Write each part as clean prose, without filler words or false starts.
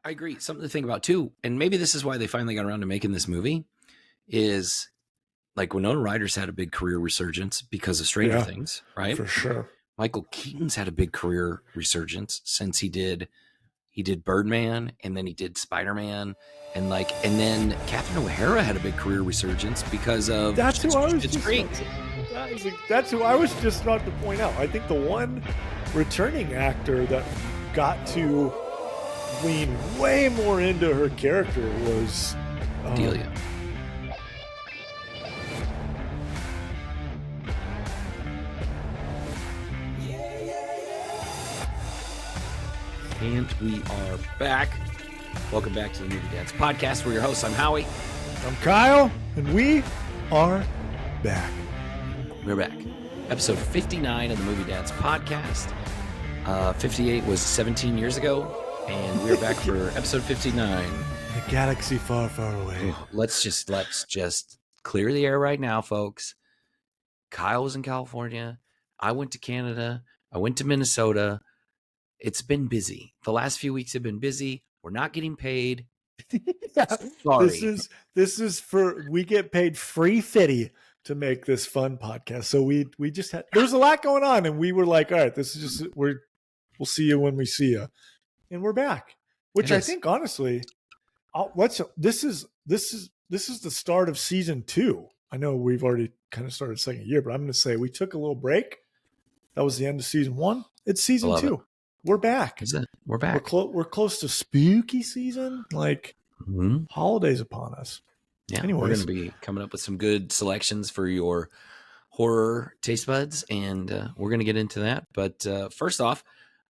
I agree. Something to think about too, and maybe this is why they finally got around to making this movie, is like Winona Ryder's had a big career resurgence because of Stranger Things, right? For sure. Michael Keaton's had a big career resurgence since he did Birdman, and then he did Spiderman, and then Catherine O'Hara had a big career resurgence because of That's who I was just about to point out. I think the one returning actor that got to lean way more into her character was Delia. And we are back. Welcome back to the Movie Dads Podcast. We're your hosts. I'm Howie. I'm Kyle, and we are back. We're back. Episode 59 of the Movie Dads Podcast. 58 was 17 years ago, and we're back for episode 59. The galaxy far, far away. Let's just clear the air right now, folks. Kyle was in California. I went to Canada. I went to Minnesota. It's been busy. The last few weeks have been busy. We're not getting paid. Sorry. This is for, we get paid free fitty to make this fun podcast. So we just had, there's a lot going on, and we were like, all right, this is just, we'll see you when we see you. And we're back, which I think honestly, this is the start of season 2. I know we've already kind of started second year, but I'm going to say we took a little break. That was the end of season 1. It's season 2. We're back. Is it? We're back. We're close to spooky season, like holidays upon us. Yeah, anyways, we're going to be coming up with some good selections for your horror taste buds, and we're going to get into that. But first off,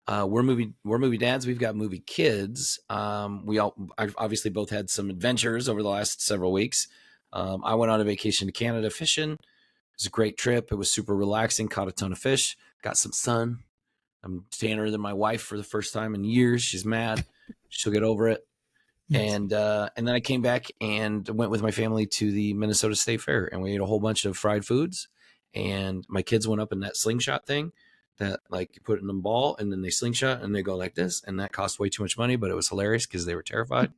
we're movie dads. We've got movie kids. We obviously both had some adventures over the last several weeks. I went on a vacation to Canada fishing. It was a great trip. It was super relaxing. Caught a ton of fish. Got some sun. I'm tanner than my wife for the first time in years. She's mad. She'll get over it. And then I came back and went with my family to the Minnesota State Fair, and we ate a whole bunch of fried foods. And my kids went up in that slingshot thing that like you put in a ball and then they slingshot and they go like this. And that cost way too much money, but it was hilarious because they were terrified.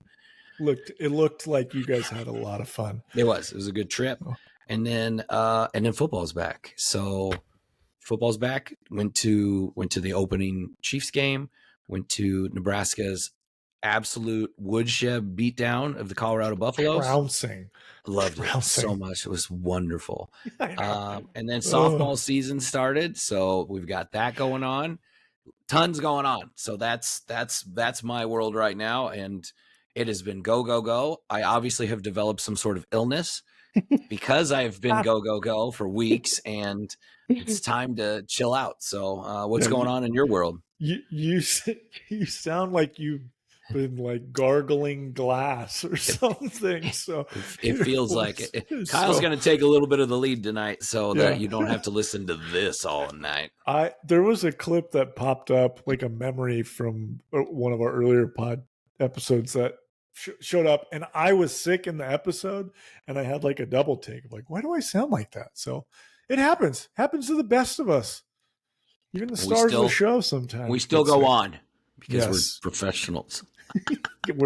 It looked like you guys had a lot of fun. It was a good trip. And then football's back. So football's back. Went to the opening Chiefs game. Went to Nebraska's absolute woodshed beatdown of the Colorado Buffaloes. Trouncing. Loved it so much. It was wonderful. And then softball season started, so we've got that going on. Tons going on. So that's my world right now, and it has been go go go. I obviously have developed some sort of illness because I've been go go go for weeks, and it's time to chill out. So what's going on in your world? You sound like you've been like gargling glass or something. So it feels like it. Kyle's going to take a little bit of the lead tonight so that you don't have to listen to this all night. There was a clip that popped up, like a memory from one of our earlier pod episodes that showed up, and I was sick in the episode, and I had like a double take of like, why do I sound like that? So it happens to the best of us. Even the stars of the show sometimes. We still go on because we're professionals. Is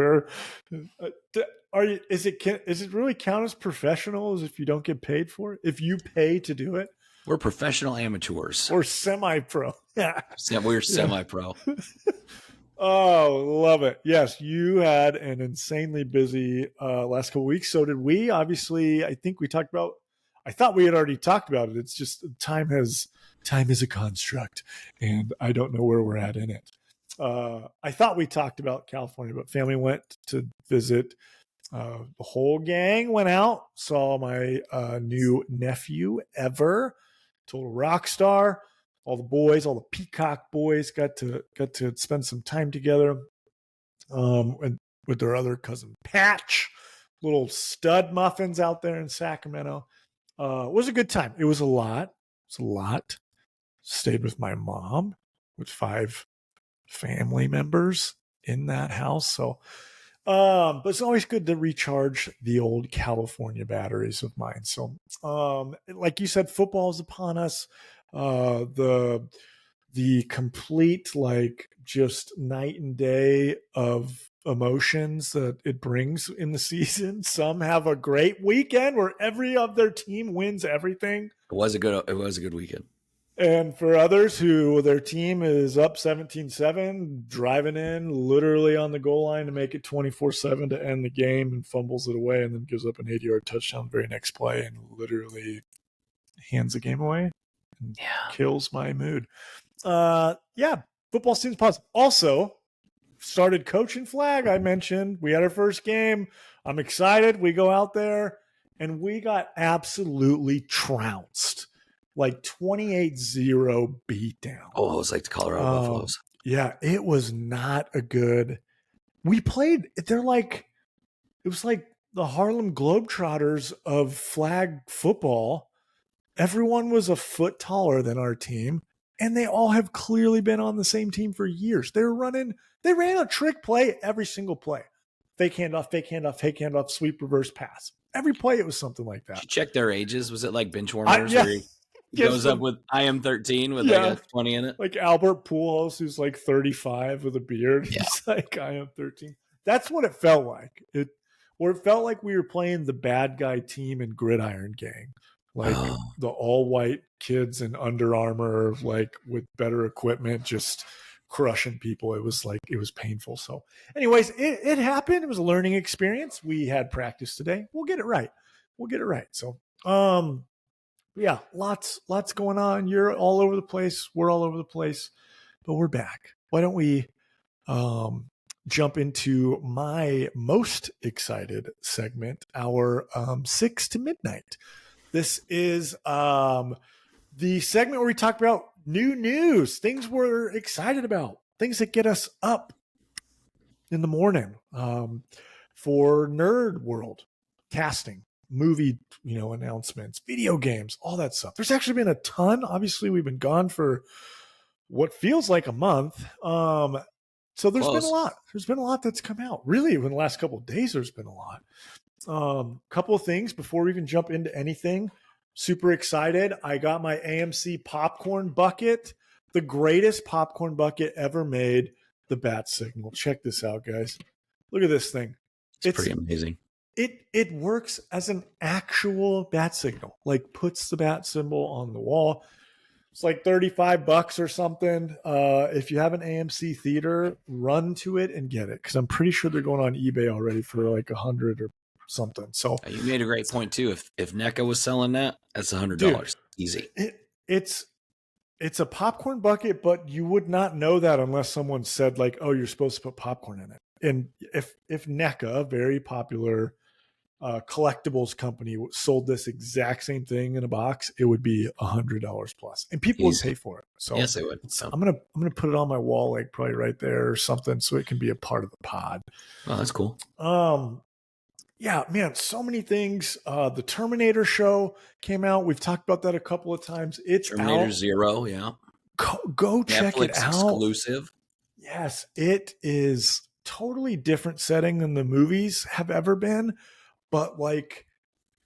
it really count as professional as if you don't get paid for it? If you pay to do it? We're professional amateurs. Or semi-pro. We're semi-pro. Oh, love it. Yes, you had an insanely busy last couple of weeks. So did we. Obviously, I thought we had already talked about it. It's just time is a construct, and I don't know where we're at in it. I thought we talked about California, but family went to visit. The whole gang went out, saw my new nephew, Ever, total rock star. All the boys, all the Peacock boys got to spend some time together and with their other cousin, Patch, little stud muffins out there in Sacramento. It was a good time. It was a lot. Stayed with my mom with 5 family members in that house. So, but it's always good to recharge the old California batteries of mine. So, like you said, football is upon us. The complete, like, just night and day of emotions that it brings in the season. Some have a great weekend where every of their team wins everything. It was a good weekend. And for others who their team is up 17-7, driving in literally on the goal line to make it 24-7 to end the game and fumbles it away and then gives up an 80-yard touchdown the very next play and literally hands the game away and kills my mood. Football seems positive. Also, started coaching flag. I mentioned we had our first game. I'm excited. We go out there and we got absolutely trounced. Like 28-0 beatdown. Oh, it was like the Colorado Buffaloes. Yeah, it was not a good. We played. It was like the Harlem Globetrotters of flag football. Everyone was a foot taller than our team, and they all have clearly been on the same team for years. They ran a trick play every single play. Fake handoff, fake handoff, fake handoff, sweep, reverse pass. Every play, it was something like that. Did you check their ages? Was it like bench warmers? He goes up with I am 13 with like a 20 in it. Like Albert Pujols, who's like 35 with a beard. Yeah. He's like, I am 13. That's what it felt like. It felt like we were playing the bad guy team in Gridiron Gang. Like the all-white kids in Under Armour, like with better equipment, just crushing people. It was painful. So anyways, it happened. It was a learning experience. We had practice today. We'll get it right. So, yeah, lots going on. You're all over the place. We're all over the place, but we're back. Why don't we jump into my most excited segment, our 6 to midnight. This is the segment where we talk about new news, things we're excited about, things that get us up in the morning for nerd world, casting, movie, announcements, video games, all that stuff. There's actually been a ton. Obviously, we've been gone for what feels like a month. So there's been a lot. There's been a lot that's come out. Really, in the last couple of days, there's been a lot. Couple of things before we even jump into anything. Super excited. I got my AMC popcorn bucket, the greatest popcorn bucket ever made, the bat signal. Check this out, guys. Look at this thing. It's pretty amazing. It works as an actual bat signal, like puts the bat symbol on the wall. It's like $35 or something. If you have an AMC theater, run to it and get it, because I'm pretty sure they're going on eBay already for like $100 or something. So you made a great point too. If NECA was selling that, that's $100 easy. It's a popcorn bucket, but you would not know that unless someone said like, "Oh, you're supposed to put popcorn in it." And if NECA, a very popular collectibles company, sold this exact same thing in a box, it would be $100 plus, and people would pay for it. So yes, they would. So I'm gonna put it on my wall, like probably right there or something, so it can be a part of the pod. Oh, that's cool. Yeah, man, so many things. The Terminator show came out. We've talked about that a couple of times. It's Terminator out. Zero, yeah. Go check Netflix it out. Exclusive. Yes, it is totally different setting than the movies have ever been, but like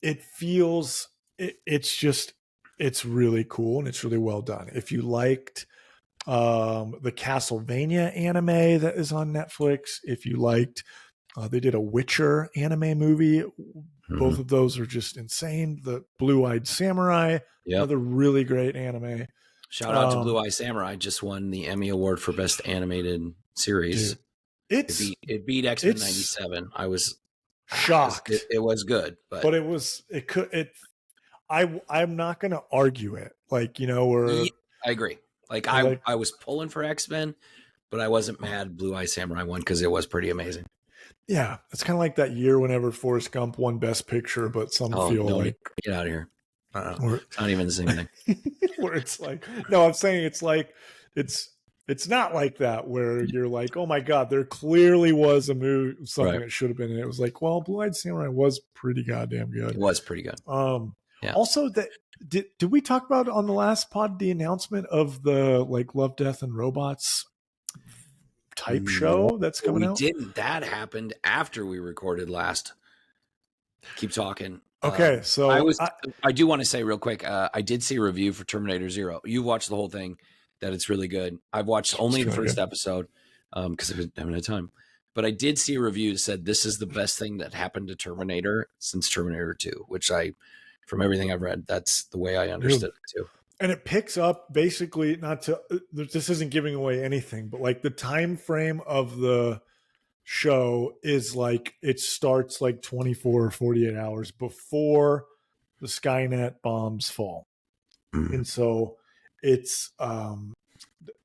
it feels it's really cool and it's really well done. If you liked the Castlevania anime that is on Netflix, if you liked they did a Witcher anime movie. Mm-hmm. Both of those are just insane. The Blue-Eyed Samurai, another really great anime. Shout out to Blue-Eyed Samurai. Just won the Emmy Award for Best Animated Series. Dude, it beat X-Men 97. I was shocked. It was good, but I'm not going to argue it. Like, I agree. I was pulling for X-Men, but I wasn't mad Blue-Eyed Samurai won because it was pretty amazing. Yeah, it's kind of like that year whenever Forrest Gump won Best Picture, but some feel like get out of here. It's not even the same thing. Where it's like, no, I'm saying it's like it's not like that where you're like, oh my god, there clearly was a movie, something that should have been in it. It was like, well, Blue-Eyed Samurai was pretty goddamn good. It was pretty good. Also, that did we talk about on the last pod the announcement of the like Love, Death, and Robots type show that's coming out? Didn't. That happened after we recorded last. Keep talking. Okay, so I do want to say real quick, I did see a review for Terminator Zero. You watched the whole thing, that it's really good. I've watched only the first episode because I haven't had time. But I did see a review that said this is the best thing that happened to Terminator since Terminator 2, which from everything I've read, that's the way I understood it too. And it picks up basically, not to, this isn't giving away anything, but like the time frame of the show is like it starts like 24 or 48 hours before the Skynet bombs fall. And so it's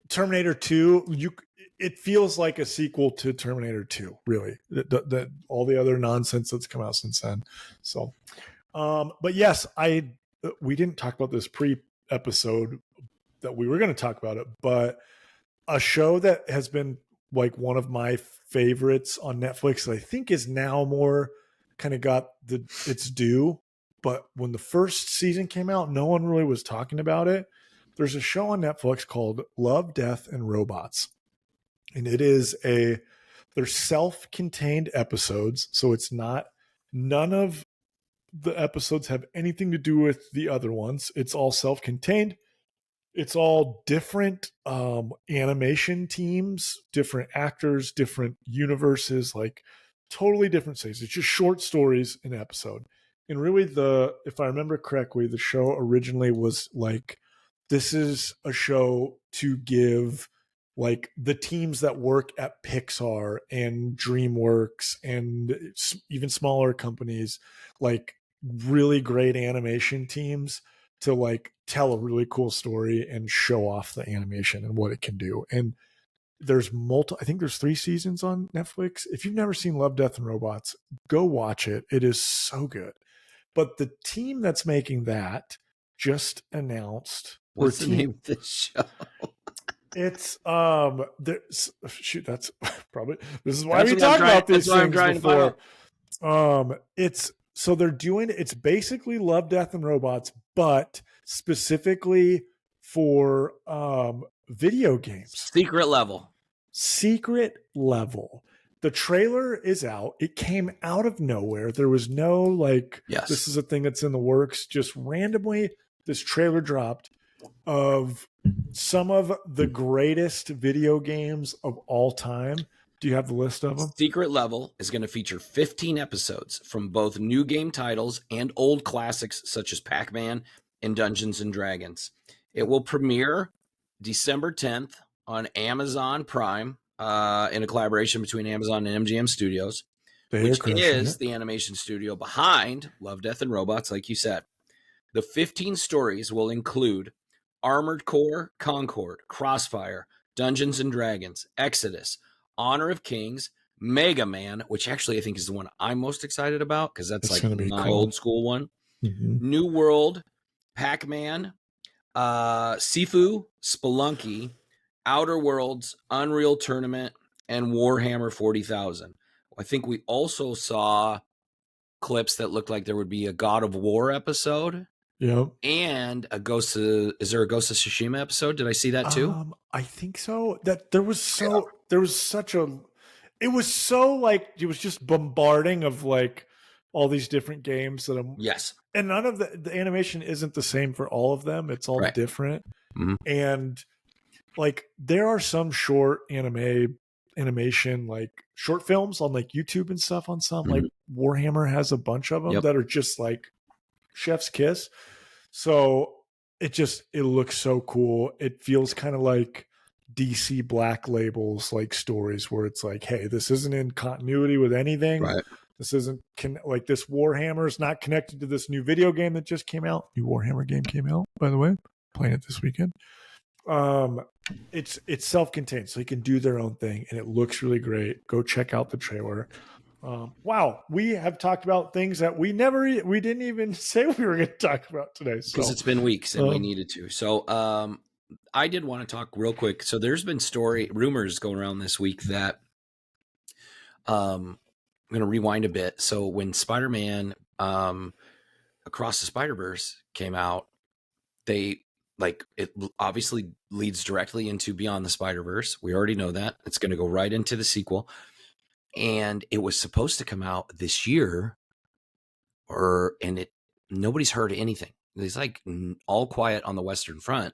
Terminator 2, it feels like a sequel to Terminator 2, really. That all the other nonsense that's come out since then. So but yes, we didn't talk about this pre-episode that we were going to talk about it, but a show that has been like one of my favorites on Netflix that I think is now more kind of got its due. But when the first season came out, no one really was talking about it. There's a show on Netflix called Love, Death, and Robots. And they're self-contained episodes. So it's none of the episodes have anything to do with the other ones. It's all self-contained. It's all different animation teams, different actors, different universes, like totally different things. It's just short stories in an episode. And really, if I remember correctly, the show originally was like, this is a show to give like the teams that work at Pixar and DreamWorks and even smaller companies, like really great animation teams, to like tell a really cool story and show off the animation and what it can do. And there's I think there's 3 seasons on Netflix. If you've never seen Love, Death, and Robots, go watch it. It is so good. But the team that's making that just announced. What's the name of this show? It's that's probably, this is why we talk about these things before. It's basically Love, Death, and Robots, but specifically for video games. Secret Level. The trailer is out. It came out of nowhere. There was no like, this is a thing that's in the works. Just randomly, this trailer dropped of some of the greatest video games of all time. Do you have the list of them? Secret Level is going to feature 15 episodes from both new game titles and old classics such as Pac-Man and Dungeons and Dragons. It will premiere December 10th on Amazon Prime in a collaboration between Amazon and MGM Studios, which is the animation studio behind Love, Death, and Robots, like you said. The 15 stories will include Armored Core, Concord, Crossfire, Dungeons and Dragons, Exodus, Honor of Kings, Mega Man, which actually I think is the one I'm most excited about because that's like my old school one. Mm-hmm. New World, Pac-Man, Sifu, Spelunky, Outer Worlds, Unreal Tournament, and Warhammer 40,000. I think we also saw clips that looked like there would be a God of War episode. Yep. And is there a Ghost of Tsushima episode? Did I see that too? I think so. It was just bombarding of like all these different games that yes. And none of the animation isn't the same for all of them. It's all different. Mm-hmm. And like there are some short animation, like short films on like YouTube and stuff on some, like Warhammer has a bunch of them that are just like chef's kiss. So it looks so cool. It feels kind of like DC Black Labels, like stories where it's like, hey, this isn't in continuity with anything. Right. This isn't like this Warhammer is not connected to this new video game that just came out. New Warhammer game came out, by the way. Playing it this weekend. It's self-contained, so you can do their own thing, and it looks really great. Go check out the trailer. Wow, we have talked about things that we didn't even say we were going to talk about today. Because it's been weeks and we needed to. So I did want to talk real quick. So there's been rumors going around this week that I'm going to rewind a bit. So when Spider-Man Across the Spider-Verse came out, it obviously leads directly into Beyond the Spider-Verse. We already know that. It's going to go right into the sequel. And it was supposed to come out this year, nobody's heard anything. It's like all quiet on the Western Front.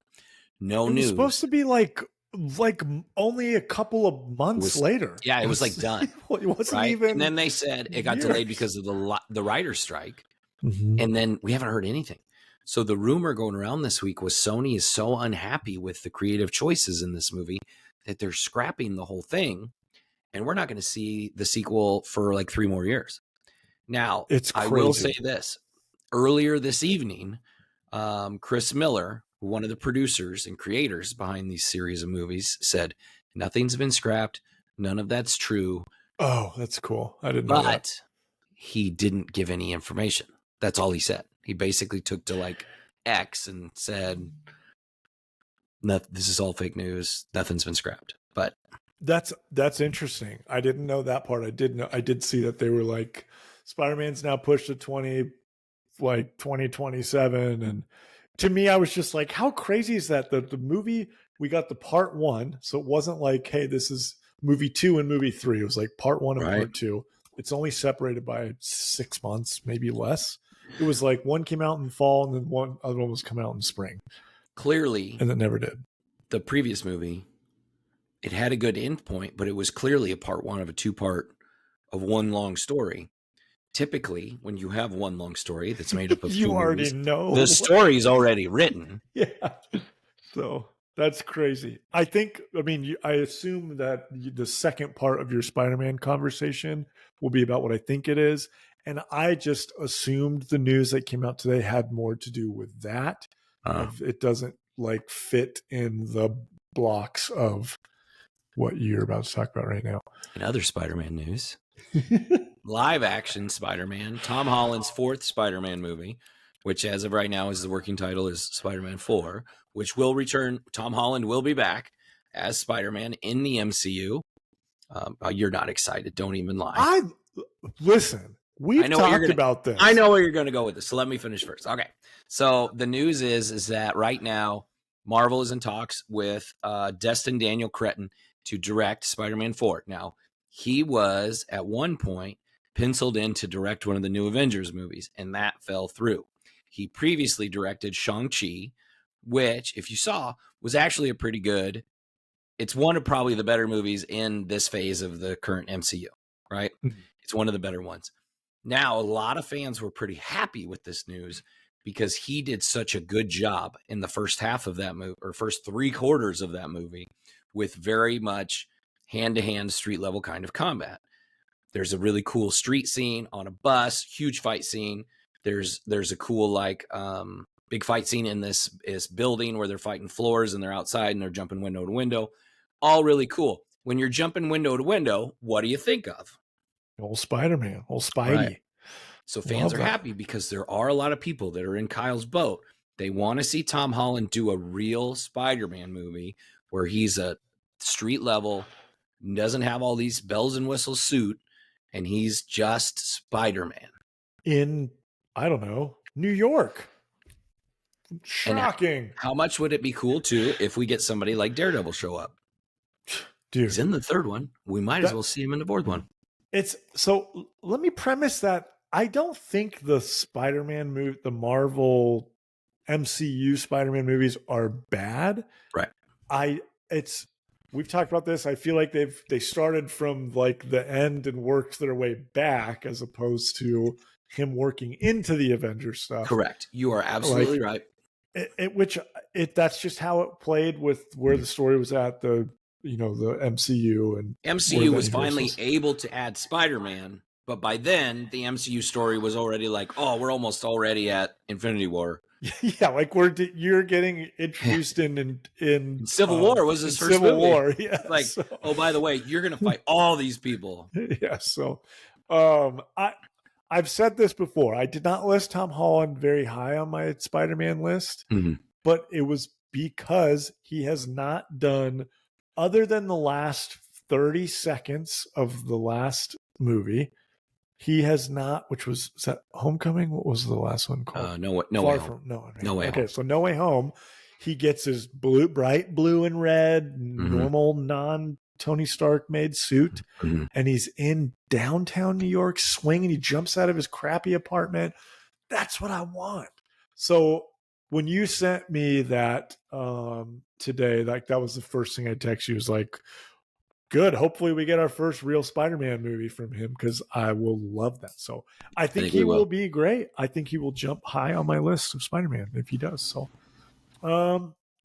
No news. It was supposed to be like like only a couple of It months was, later. yeah, it was like done, It wasn't right? And even then they said it got delayed years. because of the writer's strike. Mhm. And then we haven't heard anything. So the rumor going around this week was Sony is so unhappy with the creative choices in this movie that they're scrapping the whole thing. And we're not going to see the sequel for like 3 more years. Now, It's I will say crazy. this. Earlier this evening, Chris Miller, one of the producers and creators behind these series of movies, said nothing's been scrapped. None of that's true. Oh, that's cool. I didn't know that. But he didn't give any information. That's all he said. He basically took to like X and said, no, this is all fake news. Nothing's been scrapped. But That's interesting. I didn't know that part. I did see that they were like Spider-Man's now pushed to 2027. And to me, I was just like, how crazy is that? The movie, we got the part 1, so it wasn't like, hey, this is movie 2 and movie 3. It was like part 1 and right. part 2. It's only separated by 6 months, maybe less. It was like one came out in fall and then one other one was coming out in spring. Clearly, And it never did. The previous movie, it had a good end point, but it was clearly a part 1 of a 2-part of one long story. Typically, when you have one long story that's made up of you 2 already movies, know the story's already written. Yeah. So that's crazy. I assume that the second part of your Spider-Man conversation will be about what I think it is. And I just assumed the news that came out today had more to do with that. It doesn't like fit in the blocks of what you're about to talk about right now. In other Spider-Man news, live action Spider-Man, Tom Holland's 4th Spider-Man movie, which as of right now is the working title, is Spider-Man 4, which will return. Tom Holland will be back as Spider-Man in the MCU. You're not excited. Don't even lie. Listen, we've talked about this. I know where you're going to go with this. So let me finish first. Okay. So the news is that right now Marvel is in talks with Destin Daniel Cretton to direct Spider-Man 4. Now, he was at one point penciled in to direct one of the new Avengers movies, and that fell through. He previously directed Shang-Chi, which, if you saw, was actually a pretty good. It's one of probably the better movies in this phase of the current MCU, right? Mm-hmm. It's one of the better ones. Now, a lot of fans were pretty happy with this news because he did such a good job in the first half of that movie, or first 3/4 of that movie, with very much hand-to-hand, street-level kind of combat. There's a really cool street scene on a bus, huge fight scene. There's a cool like big fight scene in this building where they're fighting floors and they're outside and they're jumping window to window. All really cool. When you're jumping window to window, what do you think of? Old Spider-Man, old Spidey. Right. So fans are happy because there are a lot of people that are in Kyle's boat. They want to see Tom Holland do a real Spider-Man movie where he's a street level, doesn't have all these bells and whistles suit, and he's just Spider-Man. In, I don't know, New York. Shocking. How much would it be cool, too, if we get somebody like Daredevil show up? Dude. He's in the 3rd one. We might as well see him in the 4th one. So let me premise that I don't think the Spider-Man movie, the Marvel MCU Spider-Man movies are bad. Right. We've talked about this. I feel like they started from like the end and worked their way back as opposed to him working into the Avengers stuff. Correct. You are absolutely right. That's just how it played with where the story was at, the MCU, and MCU was finally able to add Spider-Man, but by then the MCU story was already like, oh, we're almost already at Infinity War. Yeah, like you're getting introduced in Civil War was his first Civil movie. War. Yeah, like, oh, by the way, you're gonna fight all these people. Yeah, so I've said this before. I did not list Tom Holland very high on my Spider-Man list, but it was because he has not done, other than the last 30 seconds of the last movie, he has not, which was, is that Homecoming? What was the last one called? No Way Home. No Way Home. Okay, so No Way Home, he gets his bright blue and red, normal, non-Tony Stark made suit, and he's in downtown New York swinging. He jumps out of his crappy apartment. That's what I want. So when you sent me that today, like that was the first thing I texted you. Was like, good. Hopefully, we get our first real Spider-Man movie from him because I will love that. So I I think think he we will will. be great. I think he will jump high on my list of Spider-Man if he does. So,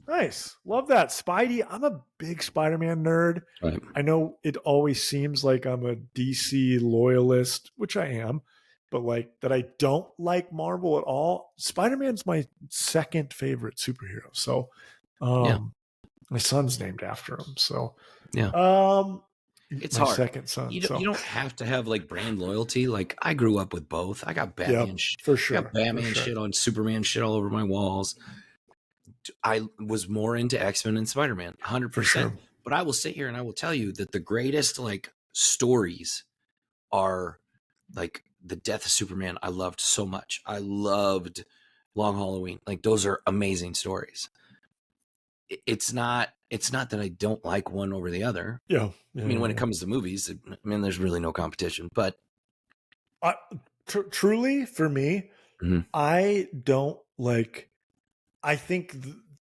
nice. Love that. Spidey. I'm a big Spider-Man nerd. Right. I know it always seems like I'm a DC loyalist, which I am, but like that I don't like Marvel at all. Spider-Man's my second favorite superhero. So, Yeah. my son's named after him. So, Yeah. um, It's my hard. second son. You So, don't have to have like brand loyalty. Like I grew up with both. I got yeah, Batman. for I got sure, for Batman sure, shit on Superman shit all over my walls. I was more into X-Men and Spider-Man, for 100%. sure. But I will sit here and I will tell you that the greatest like stories are like the death of Superman. I loved so much. I loved Long Halloween. Like those are amazing stories. It's not that I don't like one over the other. Yeah, I yeah, mean, when it yeah. comes to movies, I mean, there's really no competition. But I, truly, for me, mhm, I don't like. I think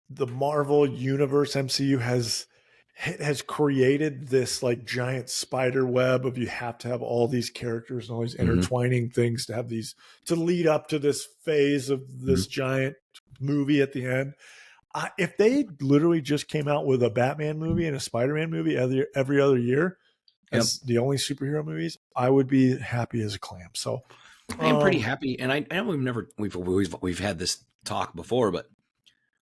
the Marvel Universe MCU has created this like giant spider web of you have to have all these characters and all these mhm, intertwining things to have these to lead up to this phase of mhm, this giant movie at the end. If they literally just came out with a Batman movie and a Spider-Man movie every other year yep. as the only superhero movies, I would be happy as a clam. So, I am pretty um, happy, and I know we've had this talk before, but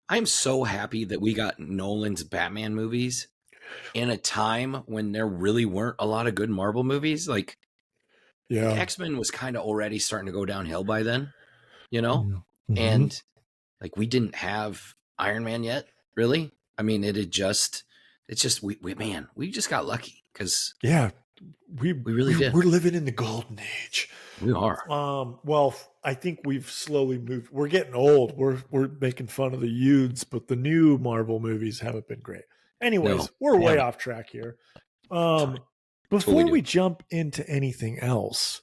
I am so happy that we got Nolan's Batman movies in a time when there really weren't a lot of good Marvel movies. Like yeah. X-Men was kind of already starting to go downhill by then, you know? Mm-hmm. And like we didn't have Iron Man yet, really. I mean, it's just we just got lucky because Yeah, we really did. we're living in the golden age. We are. Well, I think we've slowly moved. We're getting old. We're making fun of the youths, but the new Marvel movies haven't been great. No, Anyways, we're they way haven't. off track here. It's fine. That's what we Before do. we jump into anything else,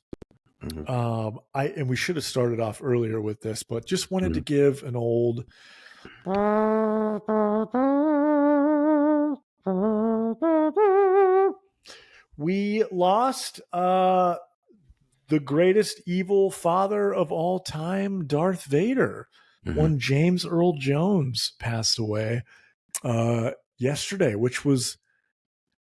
Mhm, and we should have started off earlier with this, but just wanted to mhm, give an old. We lost the greatest evil father of all time, Darth Vader. mhm. One James Earl Jones passed away yesterday, which was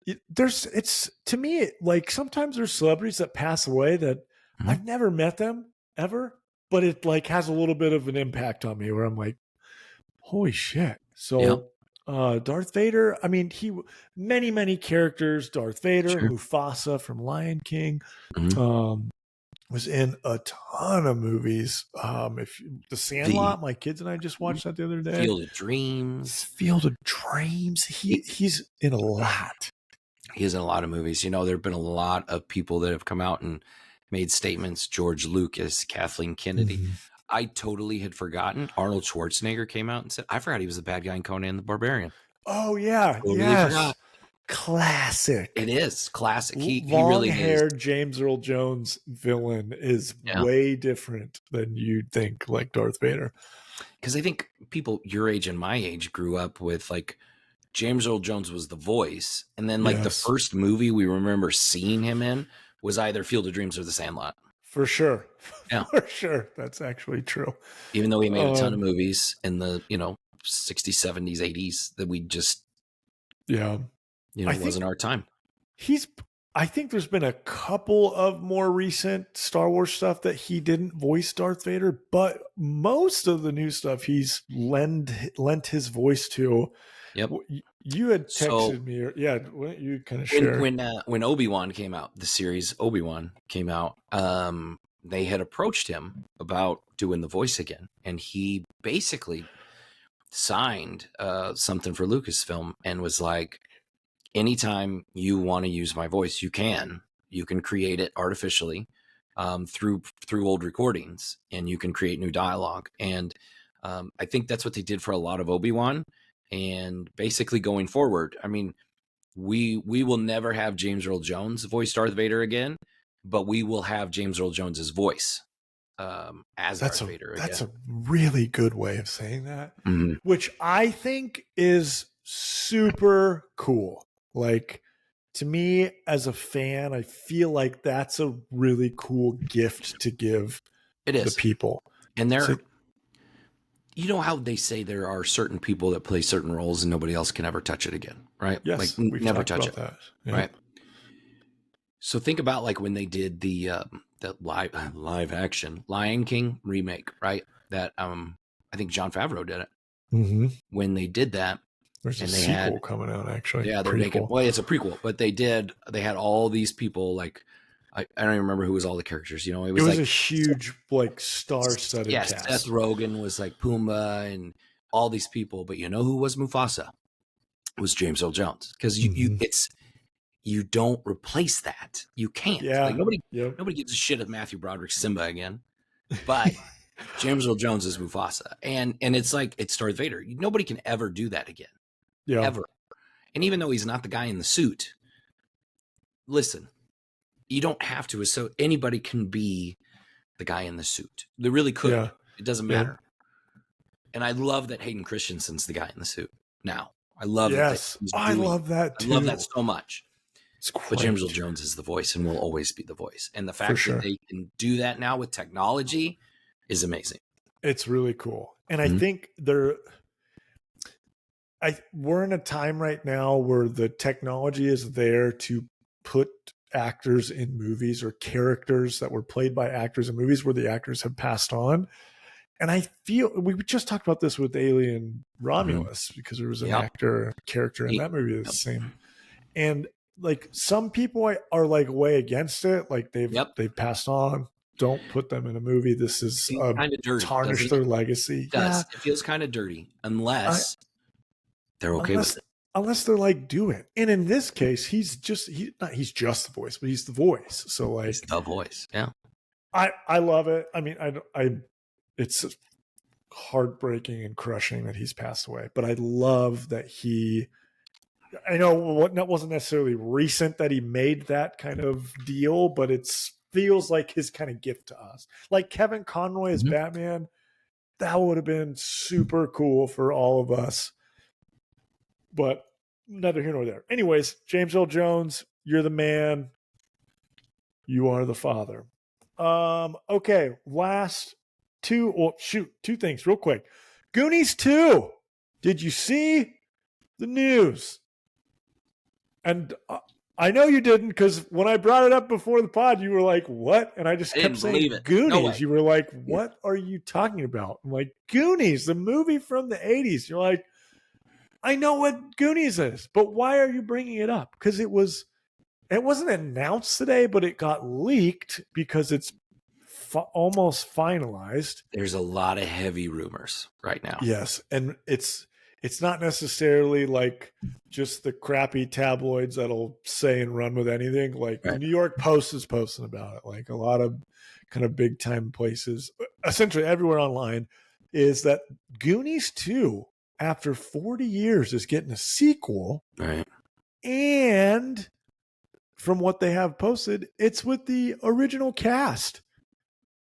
it's to me like sometimes there's celebrities that pass away that Mhm. I've never met them ever, but it like has a little bit of an impact on me where I'm like, holy shit. Yeah, So Darth Vader, I mean, many characters, Darth Vader, sure. Mufasa from Lion King, Mhm. um, was in a ton of movies. If The The Sandlot, my kids and I just watched that the other day. Field of Dreams. Field of Dreams. He, He's in a lot. he is in a lot of movies. You know, there have been a lot of people that have come out and made statements. George Lucas, Kathleen Kennedy. Mm-hmm. I totally had forgotten. Arnold Schwarzenegger came out and said, I forgot he was the bad guy in Conan the Barbarian. Oh yeah, Totally yes, forgot. It classic. is classic. He really is. Long-haired James Earl Jones villain is Yeah. way different than you'd think, like Darth Vader. Because I think people your age and my age grew up with like James Earl Jones was the voice. And then like the Yes, first movie we remember seeing him in was either Field of Dreams or The Sandlot. for sure, Yeah. for sure. That's actually true. Even though he made a ton of Um, movies in the, 60s, 70s, 80s that we just, yeah, I wasn't think our time. he's. I think there's been a couple of more recent Star Wars stuff that he didn't voice Darth Vader, but most of the new stuff he's lent his voice to. Yep. You had So texted me, or yeah, why don't you kind of when share? when Obi-Wan came out, the series Obi-Wan came out, they had approached him about doing the voice again, and he basically signed something for Lucasfilm and was like, anytime you want to use my voice, you can. You can create it artificially through old recordings, and you can create new dialogue. And I think that's what they did for a lot of Obi-Wan. And basically going forward, I mean, we will never have James Earl Jones voice Darth Vader again, but we will have James Earl Jones's voice. as That's Darth Vader that's again. a really good way of saying that, Mhm. which I think is super cool. Like, to me as a fan, I feel like that's a really cool gift to give It the is. people. And So, you know how they say there are certain people that play certain roles and nobody else can ever touch it again, right? Like yes, we've never talked touch about it, that. Yep. right? So think about like when they did the live action Lion King remake, right? That I think Jon Favreau did it. Mm-hmm. When they did that, There's a and they sequel had coming out, actually. they're making, Prequel. well, it's a prequel, but they had all these people like I don't even remember who was all the characters. You know, it It was was a like huge, like, star-studded yeah, Seth cast. Rogen was like Pumbaa and all these people, but you know who was Mufasa? It was James Earl Jones, because Mm-hmm. you don't replace that. You can't. Like Yeah. Yep. nobody gives a shit if Matthew Broderick's Simba again, but James Earl Jones is Mufasa, and it's like it's Darth Vader. Nobody can ever do that again, Yeah. ever. And even though he's not the guy in the suit, listen, you don't have to. So anybody can be the guy in the suit. They really could. Yeah. It doesn't Yeah. matter. And I love that Hayden Christensen's the guy in the suit now. I love Yes. he's I doing. love that I too. love that so much. It's But James Earl great. Jones is the voice and will always be the voice. And the For fact sure. that they can do that now with technology is amazing. It's really cool. And I Mhm. think we're in a time right now where the technology is there to put actors in movies, or characters that were played by actors in movies where the actors have passed on. And I feel we just talked about this with Alien Romulus, because there was an Yep. character in that movie that's the Yep. same. And like, some people are like way against it, like they've passed on. Don't put them in a movie. This is Feels kind of dirty, tarnish doesn't their it? legacy. It does. Yeah, It feels kind of dirty unless they're okay with it. unless they're like, do it. And in this case, he's just the voice, but he's the voice. So like, He's the voice. Yeah. I love it. I mean, it's heartbreaking and crushing that he's passed away, but I love that I know that wasn't necessarily recent that he made that kind of deal, but it feels like his kind of gift to us. Like Kevin Conroy as Mhm. Batman, that would have been super cool for all of us. But neither here nor there. Anyways, James Earl Jones, you're the man. You are the father. Okay, last two things real quick. Goonies 2. Did you see the news? And I know you didn't, because when I brought it up before the pod, you were like, what? And I just I kept didn't believe saying it. Goonies. No way. You were like, what are you talking about? I'm like, Goonies, the movie from the 80s. You're like, I know what Goonies is, but why are you bringing it up? Because it wasn't announced today, but it got leaked because it's almost finalized. There's a lot of heavy rumors right now. Yes, and it's not necessarily like just the crappy tabloids that'll say and run with anything. Like the Right. New York Post is posting about it. Like a lot of kind of big time places, essentially everywhere online, is that Goonies 2, after 40 years, is getting a sequel. Right. And from what they have posted, it's with the original cast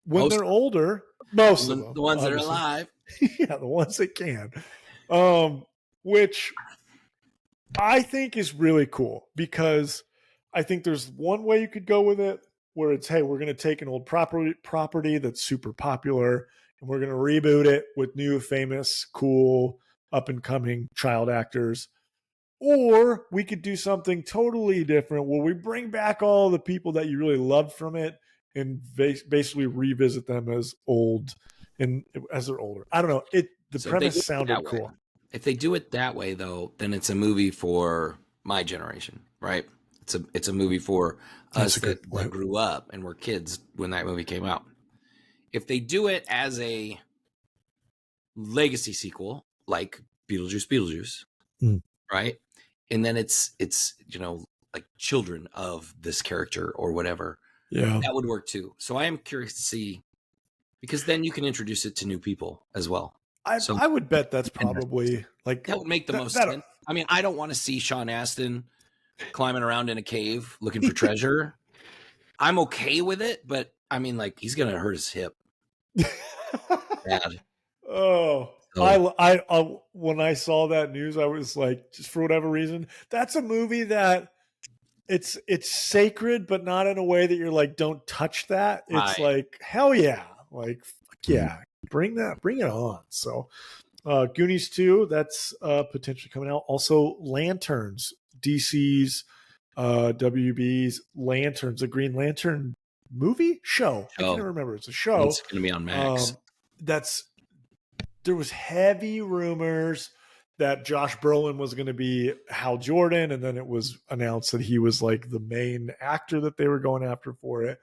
when they're older. Most of them, the ones that are obviously. alive. Yeah, the ones that can. Which I think is really cool, because I think there's one way you could go with it, where it's, hey, we're going to take an old property that's super popular, and we're going to reboot it with new, famous, cool, up and coming child actors. Or we could do something totally different, where we bring back all the people that you really loved from it and basically revisit them as old and as they're older. I don't know. The So premise sounded cool. If they do it that way, though, then it's a movie for my generation, right? It's a movie for us that grew up and were kids when that movie came out. If they do it as a legacy sequel, like Beetlejuice, right? And then it's like children of this character or whatever. Yeah, that would work too. So I am curious to see, because then you can introduce it to new people as well. I would bet that's probably like that would make the most sense. I mean, I don't want to see Sean Astin climbing around in a cave looking for treasure. I'm okay with it, but I mean, like, he's gonna hurt his hip. Bad. Oh, So, I when I saw that news, I was like, just for whatever reason, that's a movie that it's sacred, but not in a way that you're like, don't touch that. It's right. like, hell yeah, like fuck Mhm. yeah, bring it on. So, Goonies 2, that's potentially coming out. Also, Lanterns, DC's, WB's Lanterns, a Green Lantern movie show. I can't So remember. It's a show. it's going to be on Max. Um, that's there was heavy rumors that Josh Brolin was going to be Hal Jordan, and then it was announced that he was like the main actor that they were going after for it.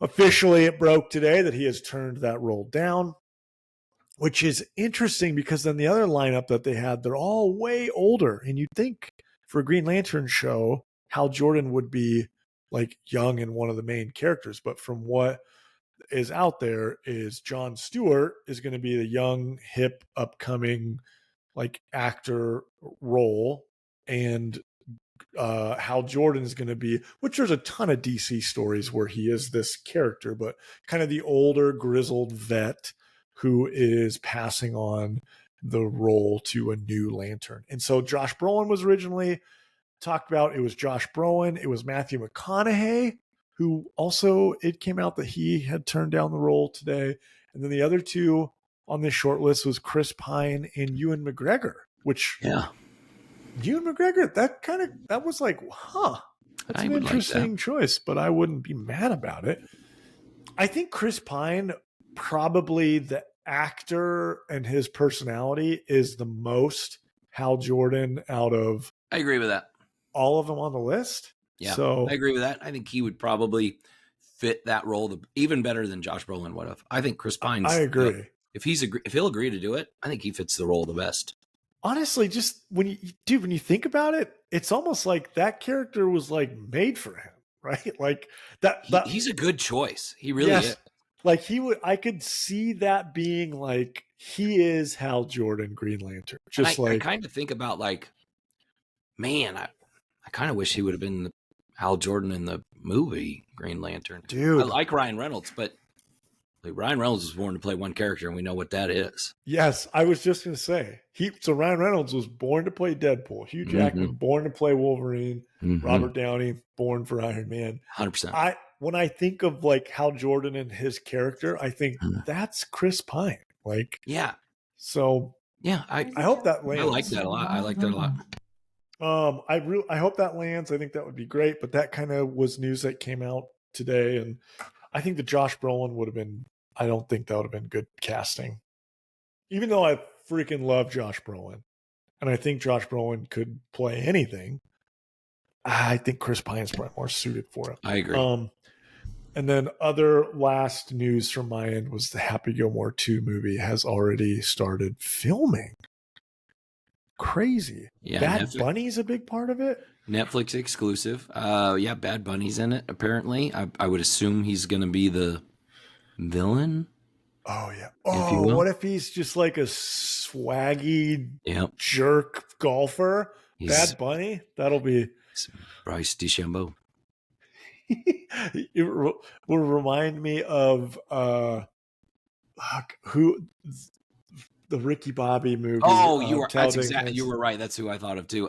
Officially, it broke today that he has turned that role down, which is interesting because then the other lineup that they had, they're all way older. And you'd think for a Green Lantern show, Hal Jordan would be like young and one of the main characters. But from what is out there is Jon Stewart is going to be the young, hip, upcoming like actor role, and Hal Jordan is going to be, which there's a ton of DC stories where he is this character, but kind of the older, grizzled vet who is passing on the role to a new Lantern. And so Josh Brolin was originally talked about. It was Josh Brolin. It was Matthew McConaughey, who also, it came out that he had turned down the role today. And then the other two on this short list was Chris Pine and Ewan McGregor, which Yeah. Ewan McGregor, that was like, that's I an would like interesting that. choice, but I wouldn't be mad about it. I think Chris Pine, probably the actor and his personality, is the most Hal Jordan out of I agree with that. all of them on the list. Yeah. I So agree with that. I think he would probably fit that role even better than Josh Brolin would have. I think Chris I Pine's agree. if he'll agree to do it, I think he fits the role the best. Honestly, just when you think about it, it's almost like that character was like made for him, right? Like He's a good choice. He really is. yes, like I could see that being like, he is Hal Jordan, Green Lantern. And Just I like, kind of think about like, man, I kind of wish he would have been Hal Jordan in the movie Green Lantern. I dude, like Ryan Reynolds, but like, Ryan Reynolds was born to play one character, and we know what that is. yes, I was just gonna say, so Ryan Reynolds was born to play Deadpool, Hugh Jackman born to play Wolverine, Robert Downey born for Iron Man. 100%. When I think of like Hal Jordan and his character, I think that's Chris Pine. Like, Yeah. so Yeah. I hope that lands. I like that a lot. I like that a lot. I hope that lands. I think that would be great. But that kind of was news that came out today, and I think the Josh Brolin would have been. I don't think that would have been good casting, even though I freaking love Josh Brolin, and I think Josh Brolin could play anything. I think Chris Pine's probably more suited for it. I agree. And then other last news from my end was the Happy Gilmore 2 movie has already started filming. Crazy. Yeah. Bad Bunny's a big part of it. Netflix exclusive. Yeah, Bad Bunny's in it, apparently. I would assume he's going to be the villain. Oh, yeah. If you Oh, will. what if he's just like a swaggy jerk golfer? Bad Bunny? That'll be Bryce DeChambeau. it will remind me of who the Ricky Bobby movie. Oh, that's exactly, you were right. That's who I thought of too.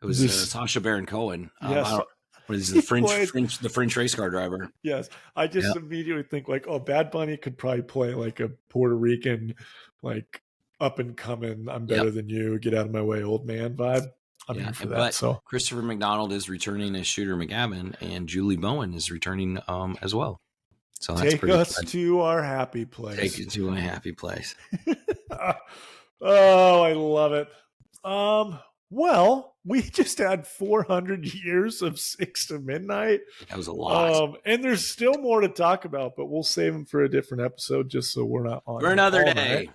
It was Sacha Baron Cohen. Yes. What is the French race car driver? Yes. I just immediately think like, oh, Bad Bunny could probably play like a Puerto Rican, like up and coming, I'm better than you, get out of my way, old man vibe. I'm here for that. But so Christopher McDonald is returning as Shooter McGavin, and Julie Bowen is returning as well. So that's take us to our happy place. Take you to a happy place. Oh, I love it. Well, we just had 400 years of 6 to Midnight. That was a lot. And there's still more to talk about, but we'll save them for a different episode just so we're not on for another day.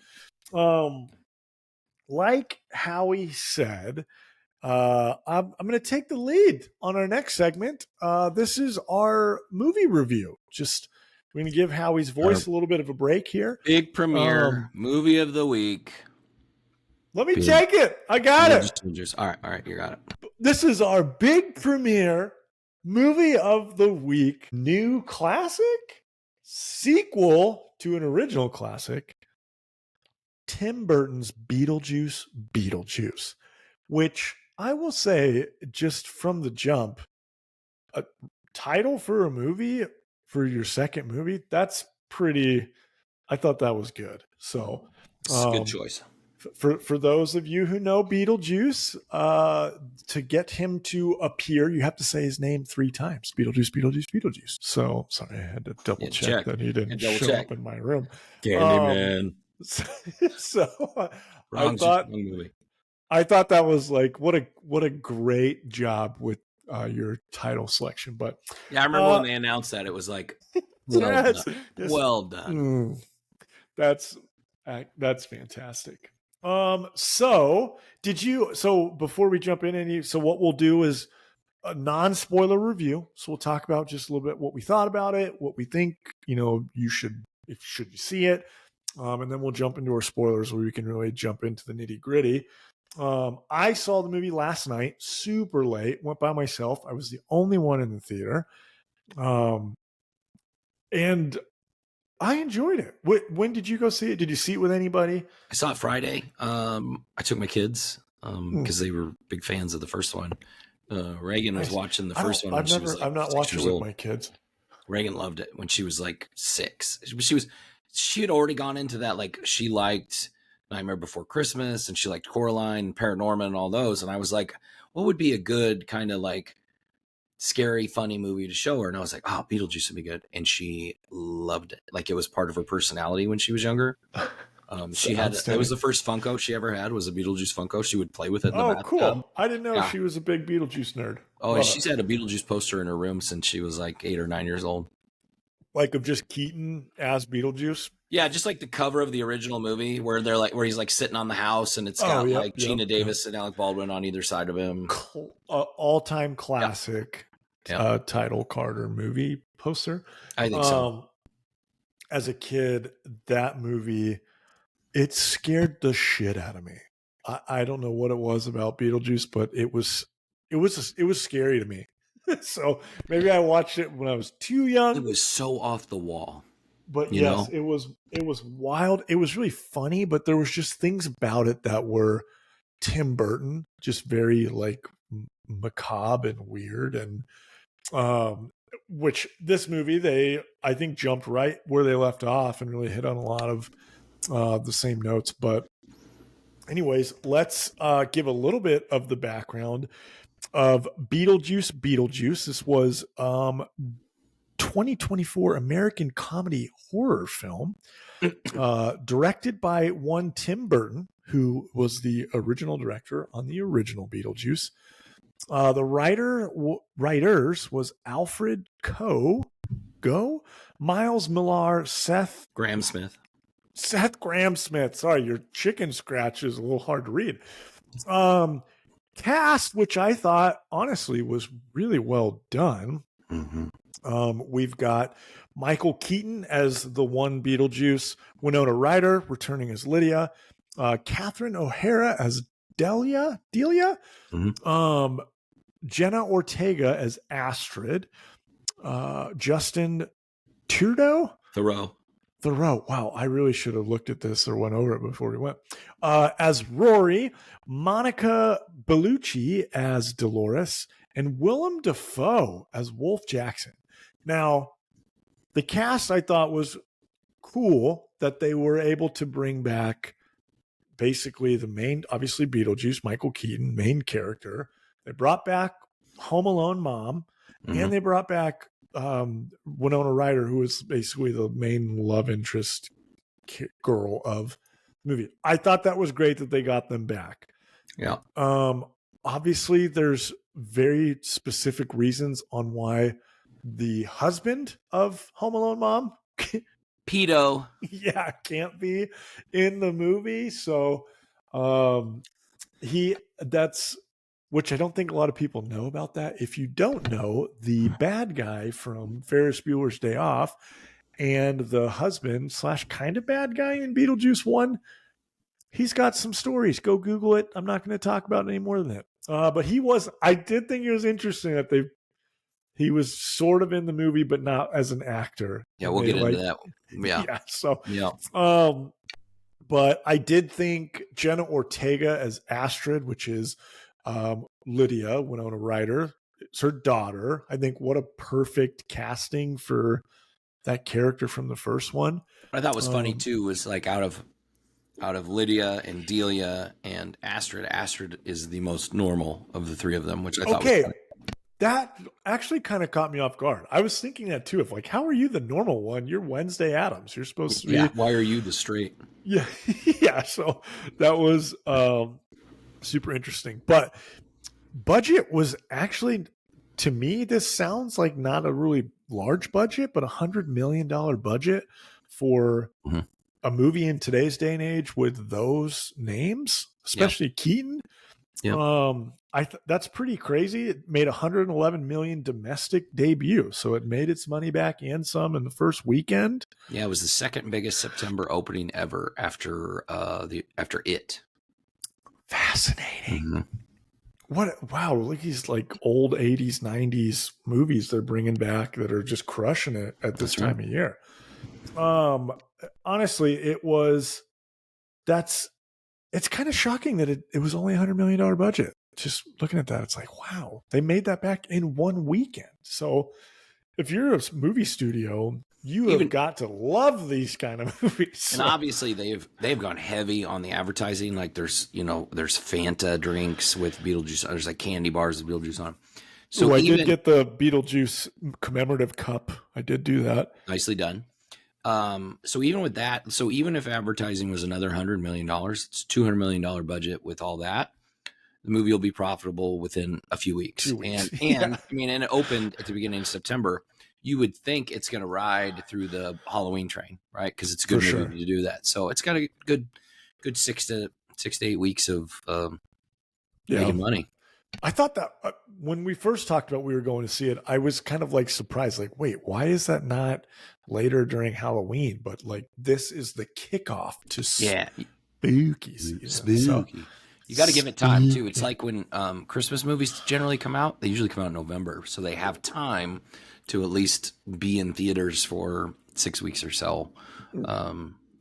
Like Howie said, I'm going to take the lead on our next segment. This is our movie review. We're going to give Howie's voice a little bit of a break here. Big premiere movie of the week. Let me take it. I got it. All right, you got it. This is our big premiere movie of the week. New classic sequel to an original classic, Tim Burton's Beetlejuice, which I will say, just from the jump, a title for a movie for your second movie, that's pretty. I thought that was good. So, It's a good choice. for those of you who know Beetlejuice, to get him to appear, you have to say his name 3 times. Beetlejuice, Beetlejuice, Beetlejuice. So sorry, I had to double check that he didn't show up in my room. Candyman. So Wrong movie. I thought that was like what a great job with your title selection. But yeah, I remember when they announced that, it was like, well done. Yes. Well done. That's fantastic. So before we jump in, so what we'll do is a non-spoiler review. So we'll talk about just a little bit what we thought about it, what we think, you should you see it. And then we'll jump into our spoilers where we can really jump into the nitty-gritty. I saw the movie last night, super late, went by myself. I was the only one in the theater. And I enjoyed it. When did you go see it? Did you see it with anybody? I saw it Friday. I took my kids because they were big fans of the first one. Reagan was watching the first one when she was like I'm not 6 watching years with old. my kids. Reagan loved it when she was like 6. She had already gone into that, like she liked Nightmare Before Christmas and she liked Coraline, Paranorman, and all those. And I was like, what would be a good kind of like scary, funny movie to show her? And I was like, oh, Beetlejuice would be good. And she loved it. Like it was part of her personality when she was younger. She had it was the first Funko she ever had, was a Beetlejuice Funko. She would play with it in the bathtub. Cool. I didn't know she was a big Beetlejuice nerd. Oh, she's had a Beetlejuice poster in her room since she was like 8 or 9 years old. Like of just Keaton as Beetlejuice? Yeah, just like the cover of the original movie where he's like sitting on the house and it's got Gina Davis and Alec Baldwin on either side of him. All-time classic title card or movie poster. I think so. As a kid, that movie, it scared the shit out of me. I don't know what it was about Beetlejuice, but it was scary to me. So maybe I watched it when I was too young. It was so off the wall. But yes, it was wild. It was really funny, but there was just things about it that were Tim Burton, just very like macabre and weird. And which this movie, I think jumped right where they left off and really hit on a lot of the same notes. But anyways, let's give a little bit of the background of Beetlejuice. This was 2024 American comedy horror film directed by one Tim Burton, who was the original director on the original Beetlejuice. The writers was Alfred Go, Miles Millar, Seth Graham-Smith. Sorry, your chicken scratch is a little hard to read. Cast, which I thought honestly was really well done. Mm-hmm. We've got Michael Keaton as the one Beetlejuice, Winona Ryder returning as Lydia, Catherine O'Hara as Delia, mm-hmm. Jenna Ortega as Astrid, Justin Theroux. Wow, I really should have looked at this or went over it before we went. As Rory, Monica Bellucci as Dolores, and Willem Dafoe as Wolf Jackson. Now, the cast I thought was cool that they were able to bring back basically the main, obviously Beetlejuice, Michael Keaton, main character. They brought back Home Alone mom, mm-hmm. and they brought back Winona Ryder, who is basically the main love interest girl of the movie. I thought that was great that they got them back. Yeah. Obviously, there's very specific reasons on why the husband of Home Alone mom, pedo, can't be in the movie. So which I don't think a lot of people know about that. If you don't know, the bad guy from Ferris Bueller's Day Off and the husband / kind of bad guy in Beetlejuice 1, he's got some stories. Go Google it. I'm not going to talk about it any more than that. But I did think it was interesting that He was sort of in the movie, but not as an actor. Yeah, we'll get into that. Yeah. Yeah. So, Yeah. but I did think Jenna Ortega as Astrid, which is Lydia, Winona Ryder, it's her daughter. I think what a perfect casting for that character from the first one. What I thought was funny too was like out of Lydia and Delia and Astrid is the most normal of the three of them, which I thought was funny. That actually kind of caught me off guard. I was thinking that too. Of like, how are you the normal one? You're Wednesday Addams. You're supposed to be. Yeah. Why are you the straight? Yeah. Yeah. So that was super interesting. But budget was actually, to me, this sounds like not a really large budget, but $100 million budget for a movie in today's day and age with those names, especially Keaton. Yeah. That's pretty crazy. It made 111 million domestic debut, so it made its money back and some in the first weekend. Yeah, it was the second biggest September opening ever after It. Fascinating. Wow, look, these like old 80s, 90s movies they're bringing back that are just crushing it at this time of year. Honestly, it's kind of shocking that it was only $100 million budget. Just looking at that, it's like, wow, they made that back in one weekend. So if you're a movie studio, you have got to love these kind of movies. And obviously they've gone heavy on the advertising. Like there's Fanta drinks with Beetlejuice. There's like candy bars with Beetlejuice on them. So I did get the Beetlejuice commemorative cup. I did do that. Nicely done. So even with that, even if advertising was another $100 million, it's $200 million budget with all that, the movie will be profitable within a few weeks. And I mean, and it opened at the beginning of September. You would think it's going to ride through the Halloween train, right? Because it's a good movie to do that. So it's got a good 6 to 8 weeks of making money. I thought that when we first talked about we were going to see it, I was kind of like surprised, like, wait, why is that not later during Halloween? But like, this is the kickoff to spooky season. Spooky. You got to give it time too. It's like when Christmas movies generally come out; they usually come out in November, so they have time to at least be in theaters for 6 weeks or so,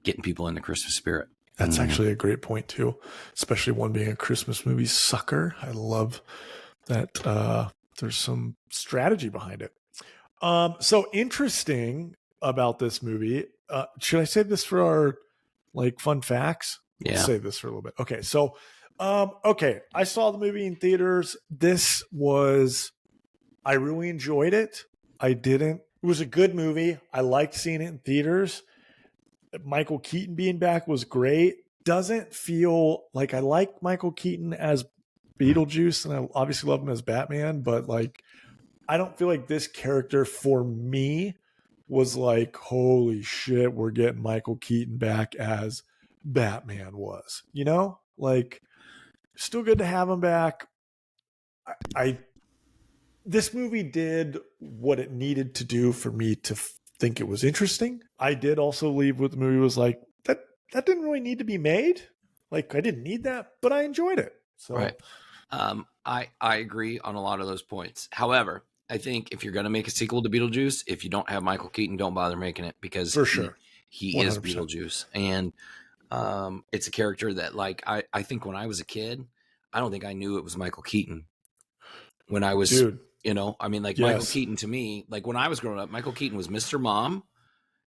getting people in the Christmas spirit. That's actually a great point too, especially one being a Christmas movie sucker. I love that there's some strategy behind it. So interesting about this movie. Should I save this for our like fun facts? Yeah. Let's save this for a little bit. Okay. So, I saw the movie in theaters. I really enjoyed it. It was a good movie. I liked seeing it in theaters. Michael Keaton being back was great. Doesn't feel like I like Michael Keaton as Beetlejuice, and I obviously love him as Batman, but like, I don't feel like this character for me was like, holy shit, we're getting Michael Keaton back as Batman was, like, still good to have him back. This movie did what it needed to do for me to think it was interesting. I did also leave with the movie was like, that didn't really need to be made. Like, I didn't need that, but I enjoyed it. So, right. I agree on a lot of those points. However, I think if you're going to make a sequel to Beetlejuice, if you don't have Michael Keaton, don't bother making it, because for sure he is Beetlejuice. And it's a character that, like, I think when I was a kid, I don't think I knew it was Michael Keaton. When I was, Michael Keaton to me, like when I was growing up, Michael Keaton was Mr. Mom,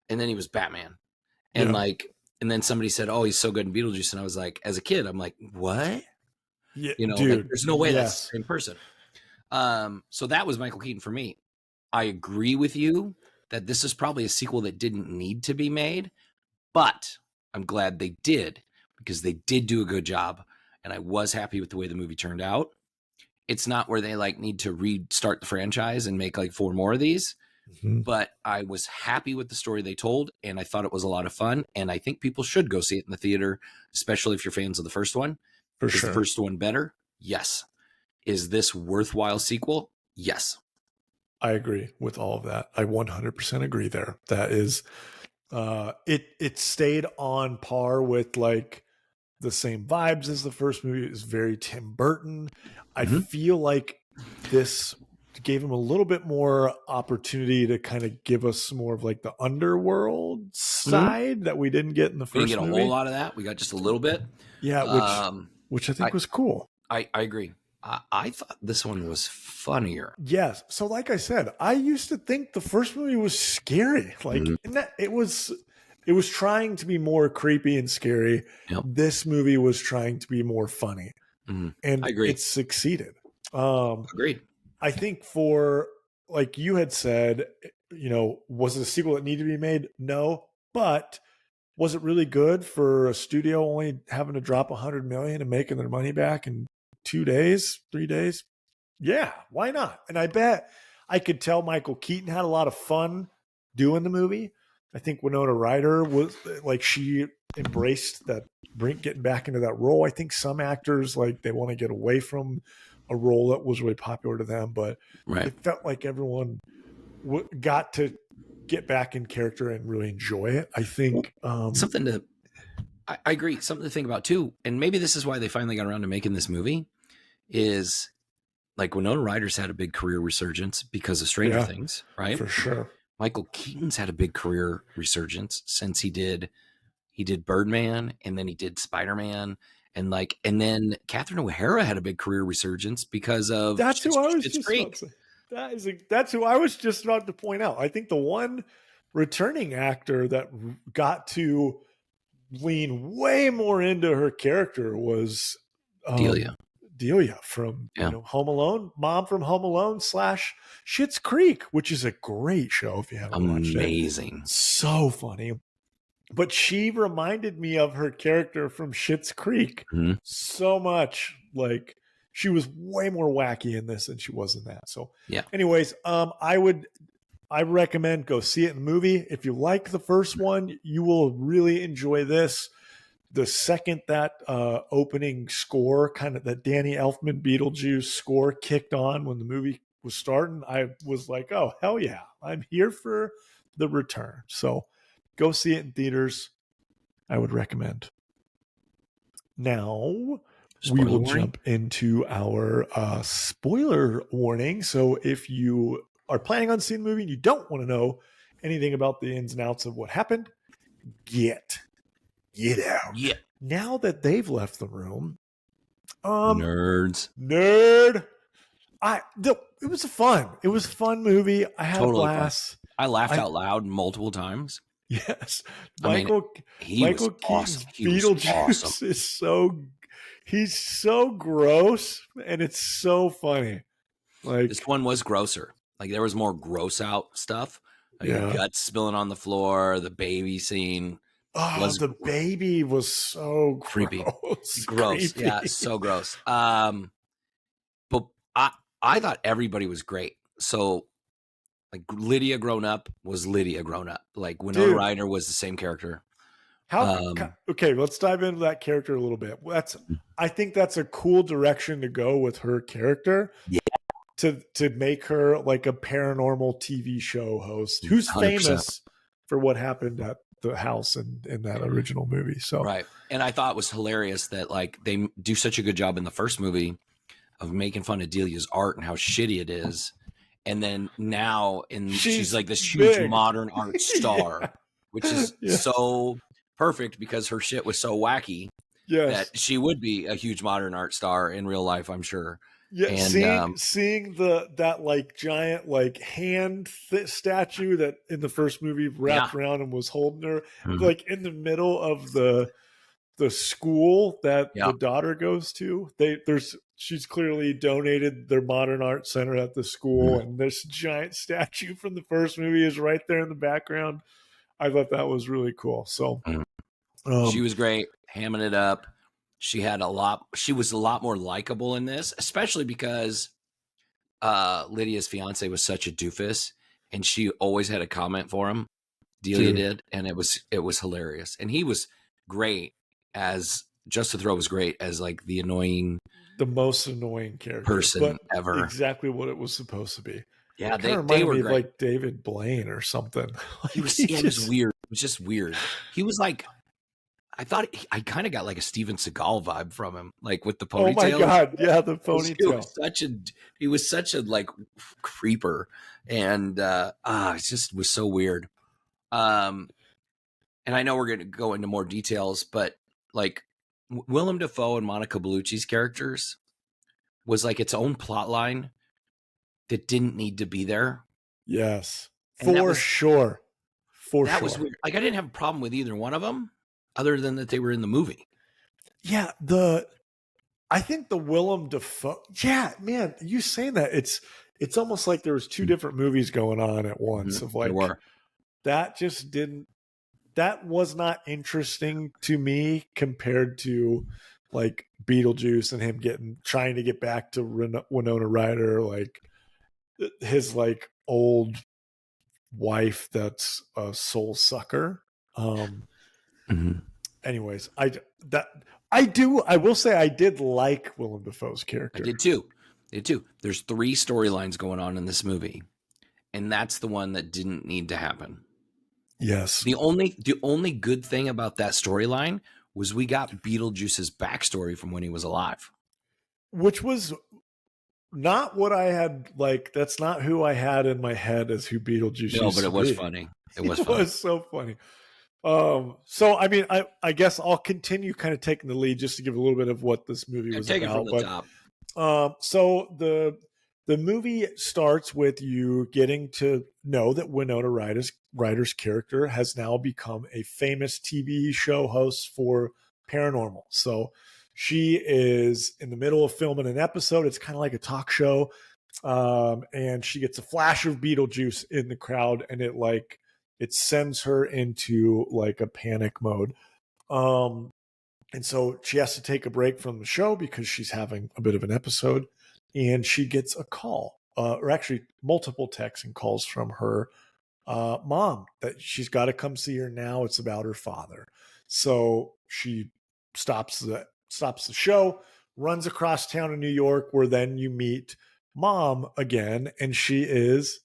and then he was Batman. And and then somebody said, oh, he's so good in Beetlejuice. And I was like, as a kid, I'm like, what? Yeah, dude, like, there's no way that's the same person. So that was Michael Keaton for me. I agree with you that this is probably a sequel that didn't need to be made, but I'm glad they did, because they did do a good job, and I was happy with the way the movie turned out. It's not where they like need to restart the franchise and make like 4 more of these, but I was happy with the story they told, and I thought it was a lot of fun, and I think people should go see it in the theater, especially if you're fans of the first one. For sure. Is the first one better? Yes. Is this worthwhile sequel? Yes. I agree with all of that. I 100% agree there. That is, it stayed on par with like the same vibes as the first movie. It was very Tim Burton. I feel like this gave him a little bit more opportunity to kind of give us more of like the underworld side that we didn't get in the We didn't first get a movie. whole lot of that. We got just a little bit. Yeah, which I think was cool. I agree. I thought this one was funnier. Yes. So like I said, I used to think the first movie was scary. Like it was trying to be more creepy and scary. Yep. This movie was trying to be more funny. Mm-hmm. And I agree. it succeeded. Agreed. I think for, like you had said, was it a sequel that needed to be made? No. But was it really good for a studio only having to drop $100 million and making their money back in 2 days, 3 days? Yeah, why not? And I bet I could tell Michael Keaton had a lot of fun doing the movie. I think Winona Ryder was like, she embraced that, getting back into that role. I think some actors, like, they want to get away from a role that was really popular to them, but it felt like everyone got to get back in character and really enjoy it. I think I agree. Something to think about too, and maybe this is why they finally got around to making this movie, is like Winona Ryder's had a big career resurgence because of Stranger Things, right? For sure. Michael Keaton's had a big career resurgence since he did Birdman, and then he did Spiderman, and then Catherine O'Hara had a big career resurgence because of That's who I was Schitt's just Creek. about to say. That's who I was just about to point out. I think the one returning actor that got to lean way more into her character was Delia from Home Alone, mom from Home Alone / Schitt's Creek, which is a great show if you haven't watched it. Amazing. So funny. But she reminded me of her character from Schitt's Creek so much. Like, she was way more wacky in this than she was in that. So anyways, I recommend go see it in the movie. If you like the first one, you will really enjoy this. The second that opening score, kind of that Danny Elfman Beetlejuice score kicked on when the movie was starting, I was like, oh, hell yeah, I'm here for the return. So go see it in theaters. I would recommend. Now we will jump into our spoiler warning. So if you are planning on seeing the movie and you don't want to know anything about the ins and outs of what happened, get out. Yeah. Now that they've left the room, nerd. It was a fun movie. I had a blast. Fun. I laughed out loud multiple times. Yes, Michael Keaton's Beetlejuice is he's so gross, and it's so funny. Like, this one was grosser. Like, there was more gross out stuff. Like, guts spilling on the floor, the baby scene. Oh, the baby was so creepy. Gross. Creepy. Yeah, so gross. But I thought everybody was great. So, like, Lydia grown up was Lydia grown up. Like, Winona Ryder was the same character. Okay, let's dive into that character a little bit. I think that's a cool direction to go with her character. Yeah. To make her like a paranormal TV show host who's 100%. Famous for what happened at the house in that original movie. So right. And I thought it was hilarious that, like, they do such a good job in the first movie of making fun of Delia's art and how shitty it is. And then now she's like this huge modern art star, which is so perfect because her shit was so wacky that she would be a huge modern art star in real life, I'm sure. Yeah, and, seeing that like giant like hand statue that in the first movie wrapped around and was holding her like in the middle of the school that the daughter goes to. She's clearly donated their modern art center at the school, and this giant statue from the first movie is right there in the background. I thought that was really cool. So she was great, hamming it up. She was a lot more likable in this, especially because Lydia's fiance was such a doofus, and she always had a comment for him. Delia did, and it was hilarious. And he was great as Just to Throw was great as like the most annoying character person ever. Exactly what it was supposed to be. Yeah, they were great. Like David Blaine or something. It was weird. It was just weird. He was like, I kind of got like a Steven Seagal vibe from him, like with the Oh my ponytail. God. Yeah, the He ponytail. he was such a like creeper, and it just was so weird. And I know we're going to go into more details, but like Willem Dafoe and Monica Bellucci's characters was like its own plot line that didn't need to be there. Yes, And for sure. That was weird. Like I didn't have a problem with either one of them, other than that they were in the movie. Yeah, I think the Willem Dafoe. Yeah, man, you saying that it's almost like there was two different movies going on at once. Of like that just didn't. That was not interesting to me compared to like Beetlejuice and him trying to get back to Winona Ryder, like his like old wife that's a soul sucker. Anyways, I will say I did like Willem Dafoe's character. I did too. There's 3 storylines going on in this movie, and that's the one that didn't need to happen. Yes. The only good thing about that storyline was we got Beetlejuice's backstory from when he was alive, which was not what I had. Like, that's not who I had in my head as who Beetlejuice. No, but it was funny. It was so funny. So I mean, I guess I'll continue kind of taking the lead just to give a little bit of what this movie was take about. It from the top. So the movie starts with you getting to know that Winona Ryder's character has now become a famous TV show host for paranormal. So she is in the middle of filming an episode. It's kind of like a talk show. And she gets a flash of Beetlejuice in the crowd, and it sends her into like a panic mode. And so she has to take a break from the show because she's having a bit of an episode, and she gets a call, or actually multiple texts and calls from her mom that she's got to come see her now. It's about her father. So she stops the show, runs across town in New York, where then you meet mom again, and she is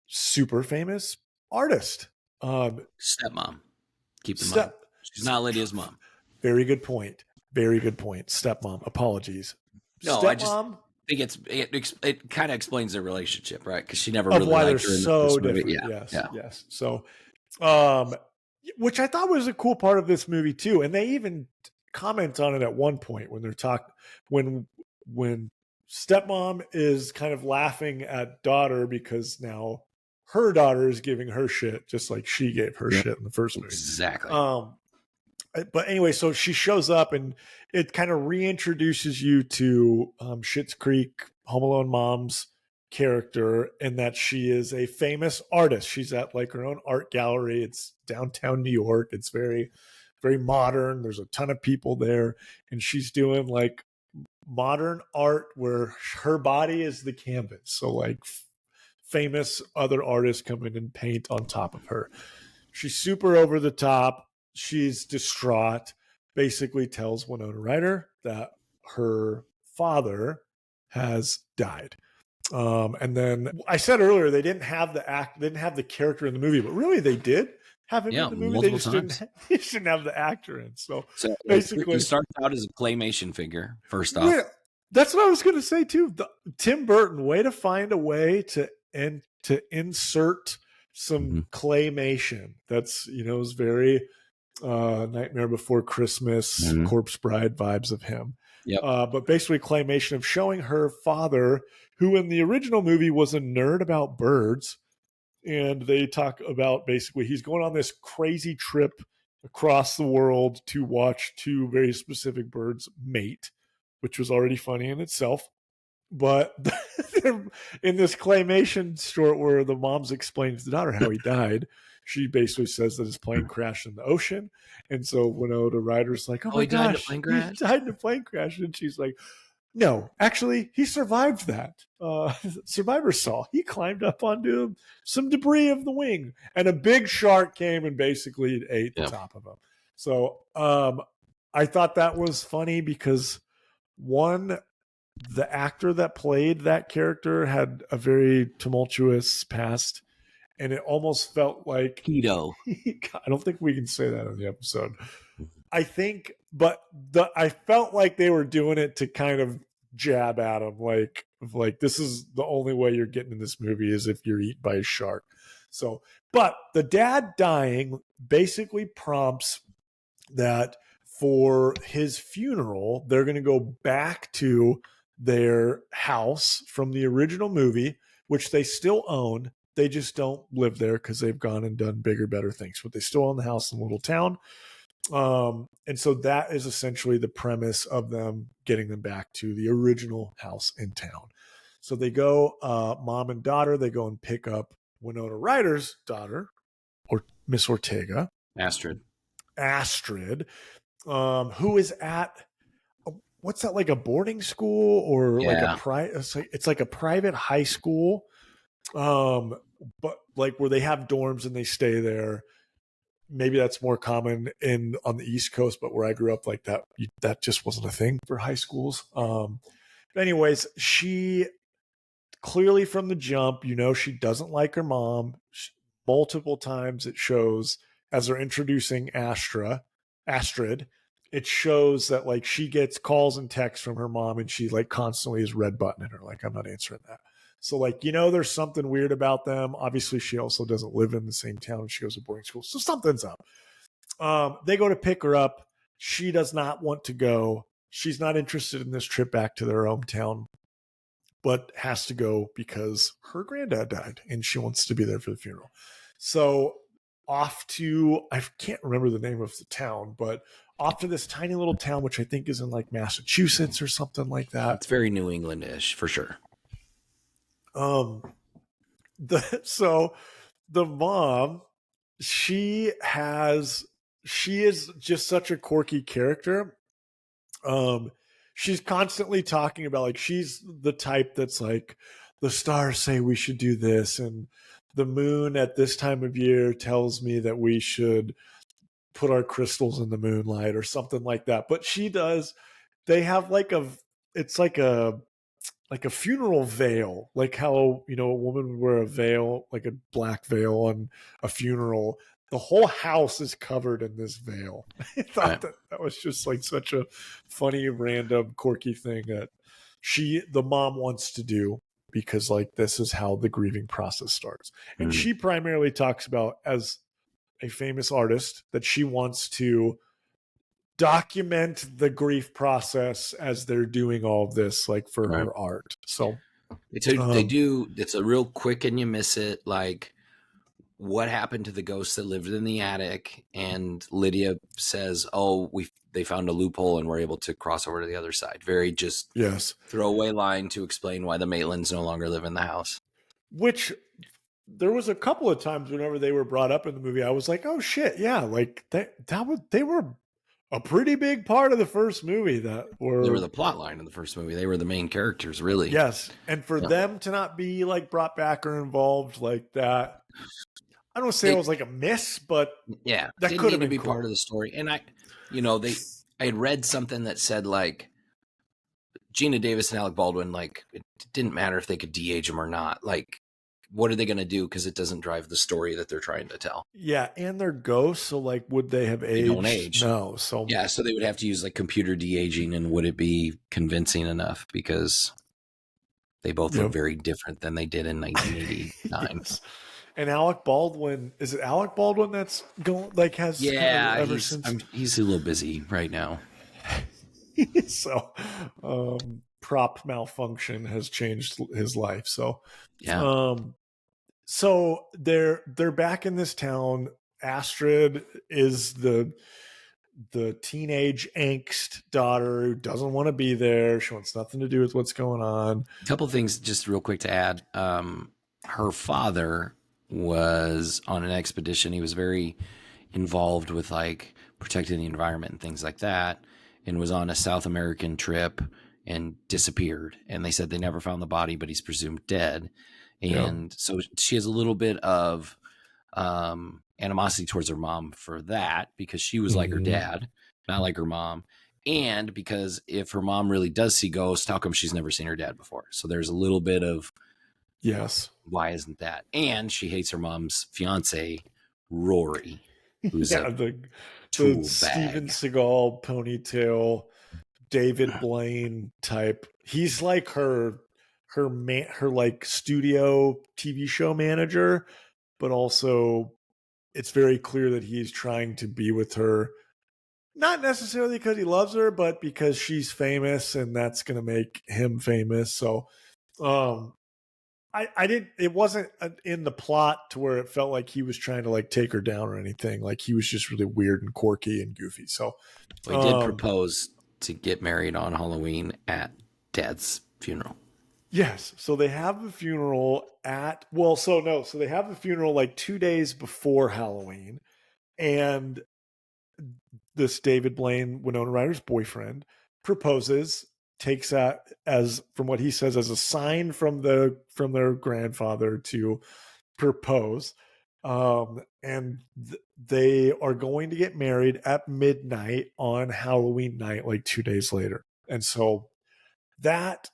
super famous artist. Stepmom. Keep in mind, she's not Lydia's mom. Very good point. Stepmom. Apologies. No, Stepmom, I just think it kind of explains their relationship, right? Because she never of really why liked they're her in so this movie. different. Yes. So, which I thought was a cool part of this movie too, and they even comment on it at one point when they're talking when stepmom is kind of laughing at daughter because now her daughter is giving her shit just like she gave her shit in the first movie. Exactly. But anyway, so she shows up and it kind of reintroduces you to Schitt's Creek Home Alone mom's character, and that she is a famous artist. She's at like her own art gallery. It's downtown New York. It's very, very modern. There's a ton of people there, and she's doing like modern art where her body is the canvas. So like famous other artists come in and paint on top of her. She's super over the top. She's distraught, basically tells Winona Ryder that her father has died. And then I said earlier they didn't have the character in the movie, but really they did have him in the movie. They just didn't have the actor in. So basically, he starts out as a claymation figure. First off, yeah, that's what I was going to say too. Tim Burton, way to find a way to insert some claymation. That's is very Nightmare Before Christmas, Corpse Bride vibes of him. Yep. But basically claymation of showing her father, who in the original movie was a nerd about birds. And they talk about basically he's going on this crazy trip across the world to watch 2 very specific birds mate, which was already funny in itself. But in this claymation short where the mom's explains to the daughter how he died, she basically says that his plane crashed in the ocean. And so Winona Ryder's like, oh my gosh, he died in a plane crash. And she's like, no, actually, he survived that. Survivor saw. He climbed up onto some debris of the wing, and a big shark came and basically ate the top of him. So I thought that was funny because, one, the actor that played that character had a very tumultuous past, and it almost felt like Keto. I don't think we can say that on the episode. I think, but I felt like they were doing it to kind of jab at him, like this is the only way you're getting in this movie is if you're eaten by a shark. So, but the dad dying basically prompts that for his funeral, they're going to go back to their house from the original movie, which they still own. They just don't live there because they've gone and done bigger, better things. But they still own the house in a little town. And so that is essentially the premise of them getting them back to the original house in town. So they go, mom and daughter, they go and pick up Winona Ryder's daughter, or Miss Ortega. Astrid, who is at what's that, like a boarding school or like a private? It's like a private high school, but like where they have dorms and they stay there. Maybe that's more common on the East Coast, but where I grew up, like that just wasn't a thing for high schools. But anyways, she clearly from the jump, she doesn't like her mom. Multiple times it shows as they're introducing Astrid, it shows that like she gets calls and texts from her mom and she like constantly is red buttoning her, like, I'm not answering that. So like, there's something weird about them. Obviously she also doesn't live in the same town. She goes to boarding school. So something's up. They go to pick her up. She does not want to go. She's not interested in this trip back to their hometown, but has to go because her granddad died and she wants to be there for the funeral. So off to, I can't remember the name of the town, but off to this tiny little town, which I think is in like Massachusetts or something like that. It's very New England-ish for sure. So the mom, she is just such a quirky character. She's constantly talking about like, she's the type that's like, the stars say we should do this, and the moon at this time of year tells me that we should put our crystals in the moonlight or something like that. But they have like it's like a funeral veil, like how, a woman would wear a veil, like a black veil on a funeral. The whole house is covered in this veil. I thought that was just like such a funny, random, quirky thing that the mom wants to do because like this is how the grieving process starts. And she primarily talks about, as a famous artist, that she wants to document the grief process as they're doing all of this, like for her art. So they do. It's a real quick and you miss it. Like, what happened to the ghosts that lived in the attic? And Lydia says, "Oh, they found a loophole and we're able to cross over to the other side." Very just throwaway line to explain why the Maitlands no longer live in the house. Which there was a couple of times whenever they were brought up in the movie, I was like, "Oh shit, yeah!" Like they were a pretty big part of the first movie. They were the plot line in the first movie. They were the main characters, really. Yes, and for them to not be like brought back or involved like that, I don't say it was like a miss, but yeah, that could have been cool. Part of the story. And I had read something that said like Gina Davis and Alec Baldwin, like it didn't matter if they could de-age him or not. Like, what are they going to do? Because it doesn't drive the story that they're trying to tell. Yeah, and they're ghosts, so like, would they have aged? They don't age. No, so yeah, so they would have to use like computer de-aging, and would it be convincing enough? Because they both look very different than they did in 1989. Yes. And Alec Baldwin, is it Alec Baldwin that's going like has ever since? He's a little busy right now. So prop malfunction has changed his life. So yeah. So they're back in this town. Astrid is the teenage angst daughter who doesn't want to be there. She wants nothing to do with what's going on. A couple of things just real quick to add. Her father was on an expedition. He was very involved with like protecting the environment and things like that, and was on a South American trip and disappeared. And they said they never found the body, but he's presumed dead. And so she has a little bit of animosity towards her mom for that, because she was like her dad, not like her mom. And because if her mom really does see ghosts, how come she's never seen her dad before? So there's a little bit of Yes. Why isn't that? And she hates her mom's fiance, Rory, who's Yeah, a the tool Steven bag. Seagal ponytail, David Blaine type. He's like her like studio TV show manager, but also it's very clear that he's trying to be with her, not necessarily because he loves her, but because she's famous and that's going to make him famous. So, um, I didn't. It wasn't in the plot to where it felt like he was trying to like take her down or anything. Like he was just really weird and quirky and goofy. So, We did propose to get married on Halloween at Dad's funeral. yes. So they have the funeral at well. So no. So they have the funeral like 2 days before Halloween, and this David Blaine, Winona Ryder's boyfriend, proposes, takes that as from what he says as a sign from their grandfather to propose. And they are going to get married at midnight on Halloween night, like 2 days later. And so that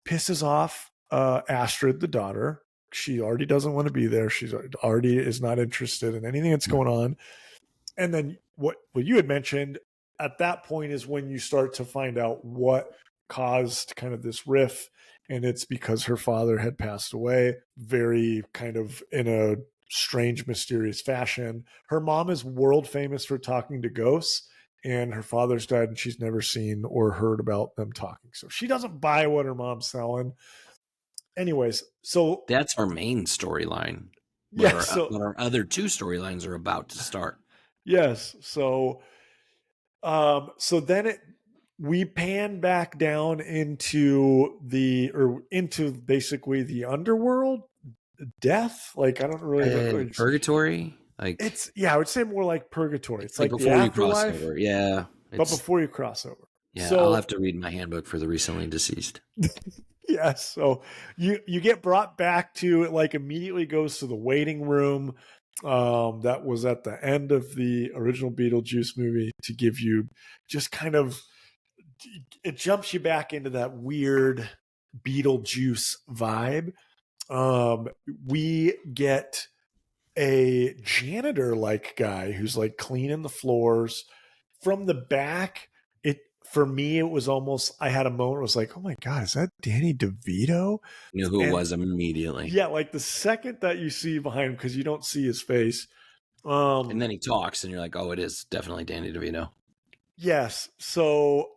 pisses off Astrid, the daughter. She already doesn't want to be there. She's already is not interested in anything that's going on. And then what you had mentioned at that point is when you start to find out what caused kind of this riff, and it's because her father had passed away very kind of in a strange, mysterious fashion. Her mom is world famous for talking to ghosts, and her father's died and she's never seen or heard about them talking, so she doesn't buy what her mom's selling. Anyways, so That's our main storyline, yeah, so but our other two storylines are about to start. yes, so then we pan back down into into basically the underworld, death. Like I don't really know. Purgatory, like It's I would say more like purgatory. It's like like the before you cross afterlife, over. Yeah, but it's before you cross over. yeah. I'll have So to read my handbook for the recently deceased. yes, so you get brought back to it. Like immediately goes to the waiting room. That was at the end of the original Beetlejuice movie to give you just kind of it jumps you back into that weird Beetlejuice vibe. Um, we get a janitor like guy who's like cleaning the floors from the back. It for me, it was almost I had a moment. It was like, oh my god, is that Danny DeVito? You know who it And was immediately. yeah, like the second that you see behind him because you don't see his face. And then he talks, and you're like, "Oh, it is definitely Danny DeVito." Yes. So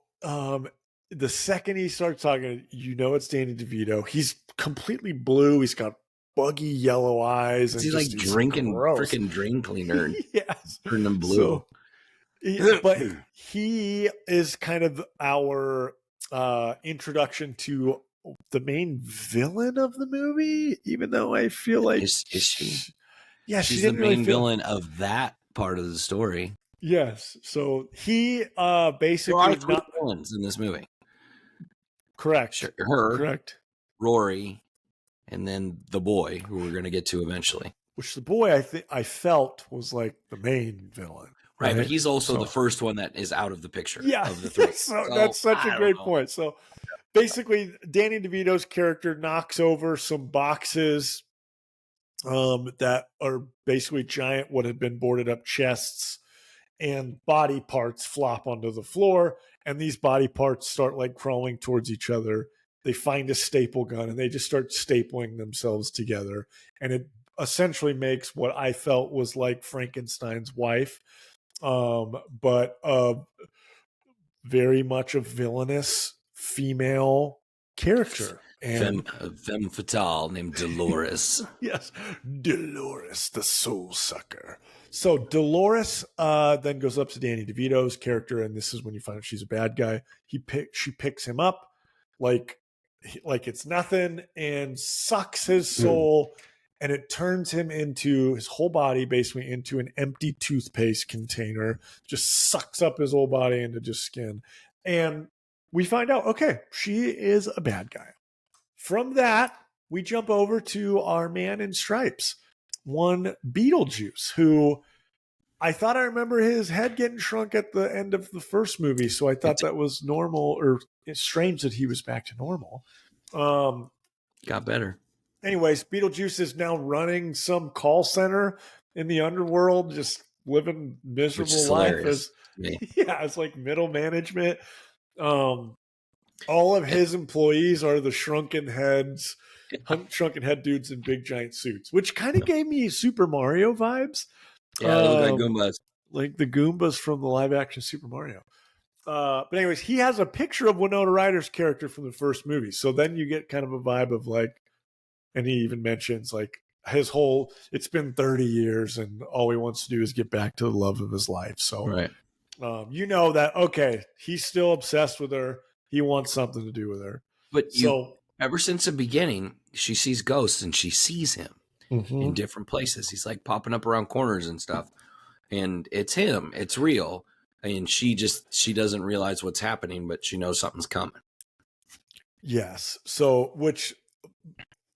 the second he starts talking, it's Danny DeVito. He's completely blue. He's got buggy yellow eyes and He's like he's drinking gross. freaking drain cleaner, Yes. turning them blue. So but he is kind of our introduction to the main villain of the movie, even though I feel like is she? Yeah, She's she the didn't really main feel villain of that part of the story. Yes. So he There basically are three villains in this movie. correct. Her, Correct. Rory, and then the boy, who we're going to get to eventually. Which the boy I felt was like the main villain. Right, but he's also the first one that is out of the picture of the three. So that's such a great point. So basically, Danny DeVito's character knocks over some boxes that are basically giant, what had been boarded up chests, and body parts flop onto the floor. And these body parts start like crawling towards each other. They find a staple gun and they just start stapling themselves together. And it essentially makes what I felt was like Frankenstein's wife, but very much a villainous female character. And femme fatale named Dolores. yes, Dolores, the soul sucker. So Dolores then goes up to Danny DeVito's character, and this is when you find out she's a bad guy. She picks him up like it's nothing and sucks his soul, and it turns him into his whole body basically into an empty toothpaste container. Just sucks up his whole body into just skin, and we find out okay, she is a bad guy. From that, we jump over to our man in stripes, one Beetlejuice, who I thought I remember his head getting shrunk at the end of the first movie. So I thought that was normal, or it's strange that he was back to normal. Got better. anyways, Beetlejuice is now running some call center in the underworld, just living Which miserable is life hilarious as to me. yeah, it's like middle management. All of his employees are the shrunken heads, shrunken head dudes in big giant suits, which kind of gave me Super Mario vibes. Yeah, they look like Goombas. Like the Goombas from the live action Super Mario. But anyways, he has a picture of Winona Ryder's character from the first movie. So then you get kind of a vibe of like, and he even mentions like his whole, it's been 30 years and all he wants to do is get back to the love of his life. So, Right. you know that, okay, he's still obsessed with her. He wants something to do with her. But So, ever since the beginning, she sees ghosts and she sees him in mhm. different places. He's like popping up around corners and stuff. And it's him. It's real. And she doesn't realize what's happening, but she knows something's coming. Yes. So, which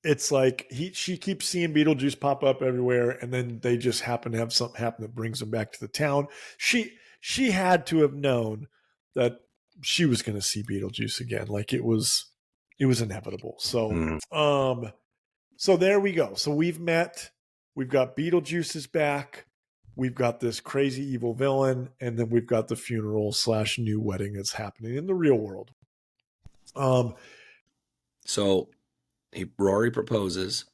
it's like she keeps seeing Beetlejuice pop up everywhere, and then they just happen to have something happen that brings them back to the town. She had to have known that she was going to see Beetlejuice again. Like it was inevitable. So, so there we go. So we've got Beetlejuice is back. We've got this crazy evil villain, and then we've got the funeral / new wedding that's happening in the real world. So Rory proposes.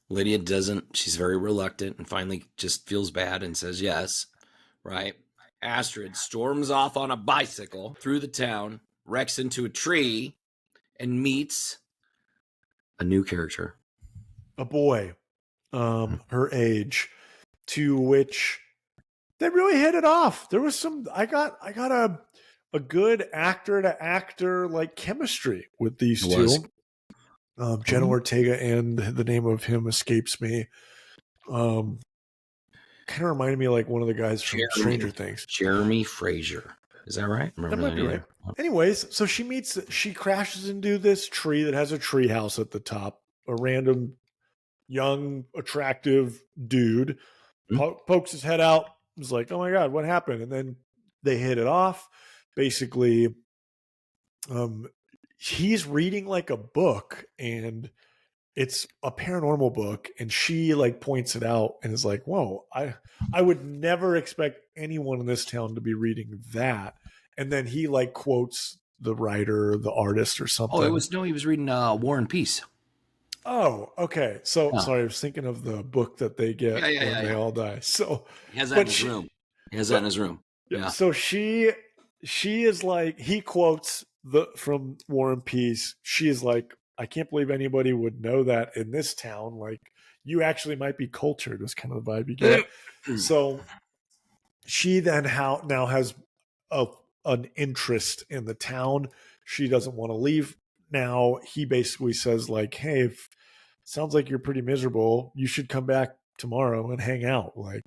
Lydia doesn't. She's very reluctant and finally just feels bad and says yes. Right. Astrid storms off on a bicycle through the town, wrecks into a tree, and meets a new character. A boy, her age, to which they really hit it off. There was some. I got a good actor to actor like chemistry with these two. Jenna Ortega, and the name of him escapes me. Kind of reminded me of like one of the guys from Stranger Things. Jeremy Fraser. Is that right? That might be right. Anyways, so she crashes into this tree that has a tree house at the top. A random young, attractive dude pokes his head out. Is like, oh my God, what happened? And then they hit it off. Basically, he's reading like a book, and it's a paranormal book, and she like points it out and is like, whoa, I would never expect anyone in this town to be reading that. And then he like quotes the writer, the artist or something. Oh, he was reading War and Peace. Oh, okay. So sorry, I was thinking of the book that they get when they all die. So he has that in his room. He has that in his room. Yeah. So she is like, he quotes from War and Peace. She is like, I can't believe anybody would know that in this town. Like, you actually might be cultured, was kind of the vibe you get. So she then now has an interest in the town. She doesn't want to leave. Now he basically says like, hey, sounds like you're pretty miserable. You should come back tomorrow and hang out. Like,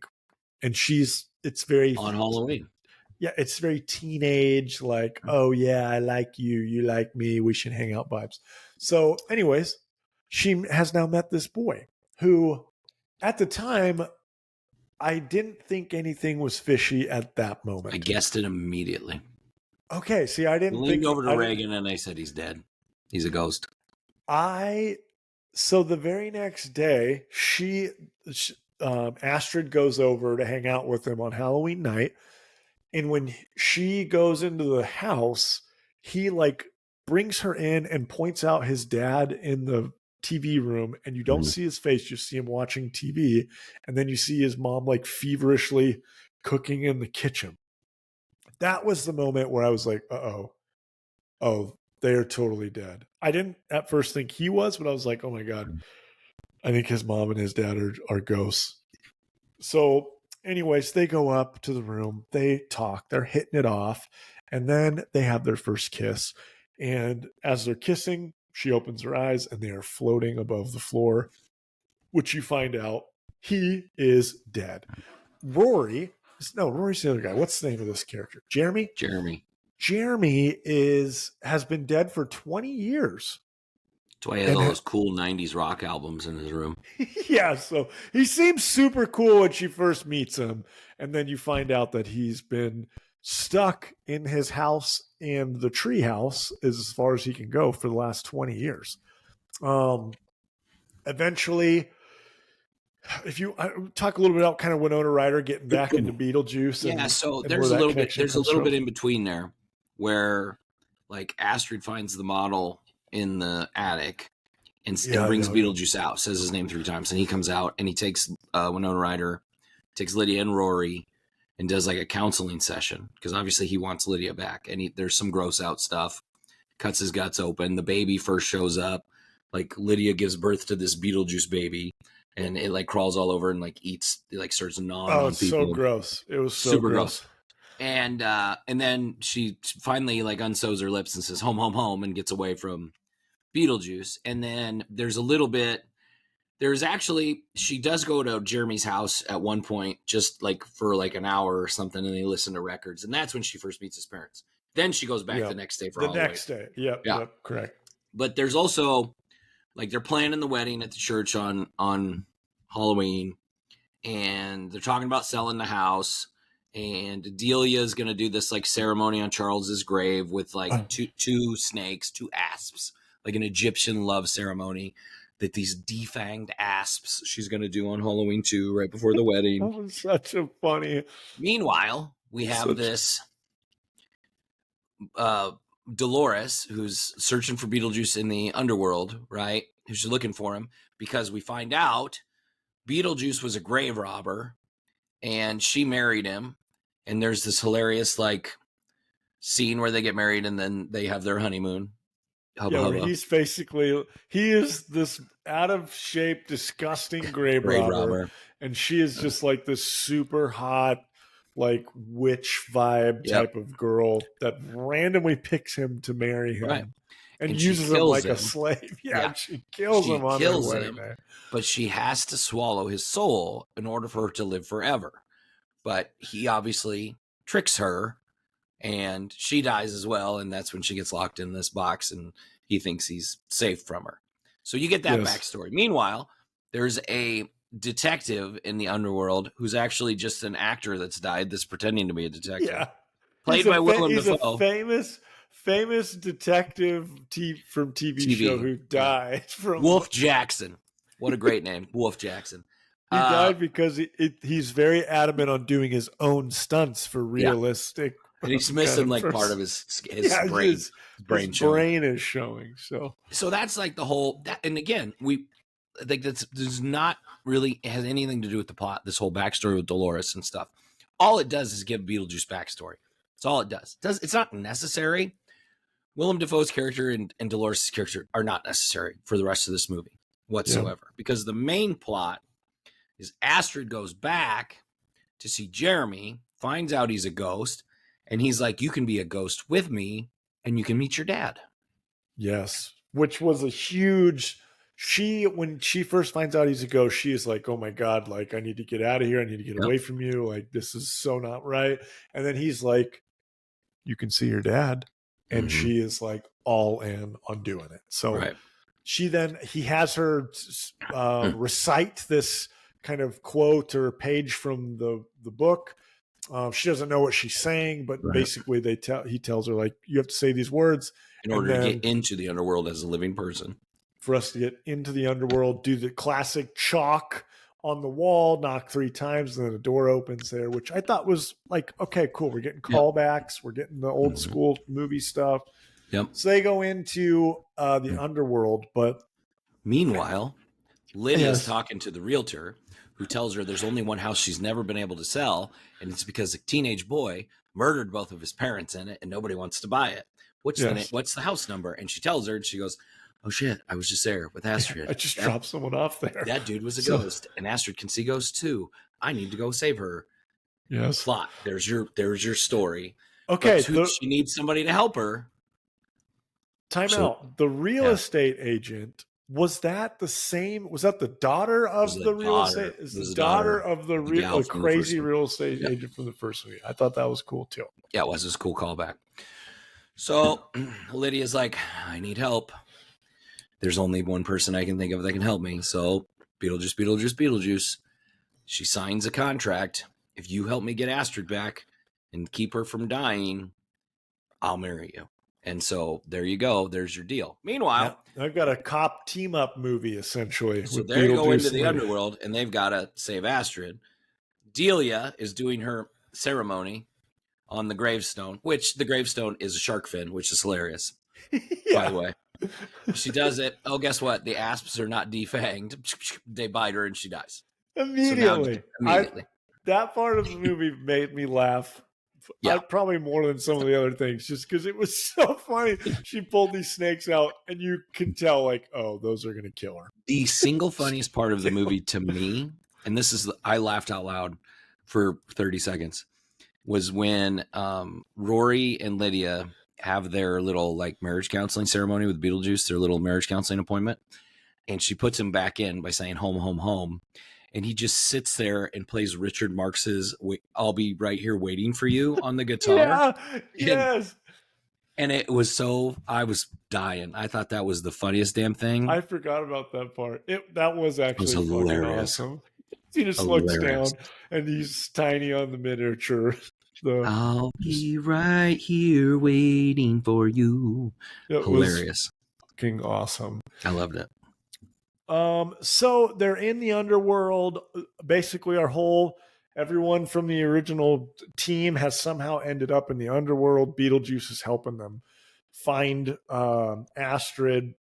and it's very on Halloween. Yeah, it's very teenage, like, oh yeah, I like you, you like me, we should hang out vibes. So, anyways, she has now met this boy who, at the time, I didn't think anything was fishy at that moment. I guessed it immediately. Okay, see, I didn't leaned over to Reagan and they said he's dead. He's a ghost. So the very next day, Astrid goes over to hang out with him on Halloween night. And when she goes into the house, he like brings her in and points out his dad in the TV room, and you don't see his face, you see him watching TV, and then you see his mom like feverishly cooking in the kitchen. That was the moment where I was like, oh, they're totally dead. I didn't at first think he was, but I was like, oh my God, I think his mom and his dad are ghosts. So anyways, they go up to the room, they talk, they're hitting it off, and then they have their first kiss. And as they're kissing, she opens her eyes and they are floating above the floor, which you find out he is dead. Rory's the other guy. What's the name of this character? Jeremy? Jeremy has been dead for 20 years. That's why he has all those cool 90s rock albums in his room. Yeah, so he seems super cool when she first meets him. And then you find out that he's been stuck in his house and the tree house is as far as he can go for the last 20 years. eventually, if you talk a little bit about kind of Winona Ryder getting back into Beetlejuice, Yeah, so and where that connection there's a comes little from. bit in between there where like Astrid finds the model in the attic and brings Beetlejuice out, says his name 3 times, and he comes out and he takes Winona Ryder, takes Lydia and Rory, and does like a counseling session because obviously he wants Lydia back, and there's some gross out stuff. Cuts his guts open. The baby first shows up. Like Lydia gives birth to this Beetlejuice baby, and it like crawls all over and like eats, it like starts gnawing on it's people. so gross. It was so super gross. And then she finally like unsews her lips and says home, home, home, and gets away from Beetlejuice. And then there's a little bit. There's actually, she does go to Jeremy's house at one point, just like for like an hour or something, and they listen to records, and that's when she first meets his parents. Then she goes back the next day for Halloween. The next day, yep, correct. But there's also like they're planning the wedding at the church on Halloween, and they're talking about selling the house. And Delia is going to do this like ceremony on Charles's grave with like two snakes, 2 asps, like an Egyptian love ceremony. That these defanged asps she's going to do on Halloween too, right before the wedding. That was such a funny. Meanwhile, we have this Dolores who's searching for Beetlejuice in the underworld, right? Who's looking for him because we find out Beetlejuice was a grave robber and she married him. And there's this hilarious like scene where they get married and then they have their honeymoon. He's basically, he is this out of shape, disgusting grave robber, and she is just like this super hot, like witch vibe type of girl that randomly picks him to marry him, and uses him like a slave. She kills him on their wedding day. But she has to swallow his soul in order for her to live forever. But he obviously tricks her. And she dies as well, and that's when she gets locked in this box, and he thinks he's safe from her. So you get that backstory. Meanwhile, there's a detective in the underworld who's actually just an actor that's died that's pretending to be a detective. Yeah. Played by Willem Dafoe. He's a famous detective from TV show who died from... Wolf Jackson. What a great name. Wolf Jackson. He died because he's very adamant on doing his own stunts for realistic... And he's missing like part of his brain. His brain is showing. So that's like the whole. And again, I think that's does not really has anything to do with the plot. This whole backstory with Dolores and stuff. All it does is give Beetlejuice backstory. That's all it does. It's not necessary. Willem Dafoe's character and Dolores' character are not necessary for the rest of this movie whatsoever, because the main plot is Astrid goes back to see Jeremy, finds out he's a ghost. And he's like, you can be a ghost with me and you can meet your dad. Yes. Which was a huge, when she first finds out he's a ghost, she is like, oh my God, like I need to get out of here. I need to get away from you. Like, this is so not right. And then he's like, you can see your dad. And she is like all in on doing it. So he has her recite this kind of quote or page from the book. She doesn't know what she's saying, but basically he tells her like, you have to say these words in order to get into the underworld as a living person. For us to get into the underworld, do the classic chalk on the wall, knock 3 times, and then a door opens there, which I thought was like, okay, cool. We're getting callbacks. We're getting the old school movie stuff. Yep. So they go into the underworld, but meanwhile, Lydia's talking to the realtor, who tells her there's only one house she's never been able to sell, and it's because a teenage boy murdered both of his parents in it, and nobody wants to buy it. What's the house number? And she tells her, and she goes, oh shit, I was just there with Astrid. I just dropped someone off there. That dude was a ghost, and Astrid can see ghosts too. I need to go save her. Yes. Plot. There's your story. Okay. She needs somebody to help her. Time out. The real estate agent, was that the same? Was that the daughter of the real estate? Is the daughter of the crazy real estate agent from the first movie? I thought that was cool too. Yeah, it was a cool callback. So Lydia's like, I need help. There's only one person I can think of that can help me. So Beetlejuice. She signs a contract. If you help me get Astrid back and keep her from dying, I'll marry you. And so there you go. There's your deal. Meanwhile, I've got a cop team up movie essentially. so with they go into Beetlejuice the and underworld and they've got to save Astrid. Delia is doing her ceremony on the gravestone, which the gravestone is a shark fin, which is hilarious, by the way. She does it. Oh, guess what? The asps are not defanged. They bite her and she dies. Immediately. So immediately. That part of the movie made me laugh. Yeah. Probably more than some of the other things, just because it was so funny. She pulled these snakes out, and you can tell, like, oh, those are going to kill her. The single funniest part of the movie to me, and this is, I laughed out loud for 30 seconds, was when Rory and Lydia have their little like marriage counseling ceremony with Beetlejuice, their little marriage counseling appointment. And she puts him back in by saying home, home, home. And he just sits there and plays Richard Marx's I'll Be Right Here Waiting for You on the guitar. Yeah, yes. And it was so, I was dying. I thought that was the funniest damn thing. I forgot about that part. That was actually hilarious. Awesome. He just looks down and he's tiny on the miniature. I'll be right here waiting for you. It hilarious. Was fucking awesome. I loved it. So they're in the underworld. Basically, everyone from the original team has somehow ended up in the underworld. Beetlejuice is helping them find Astrid.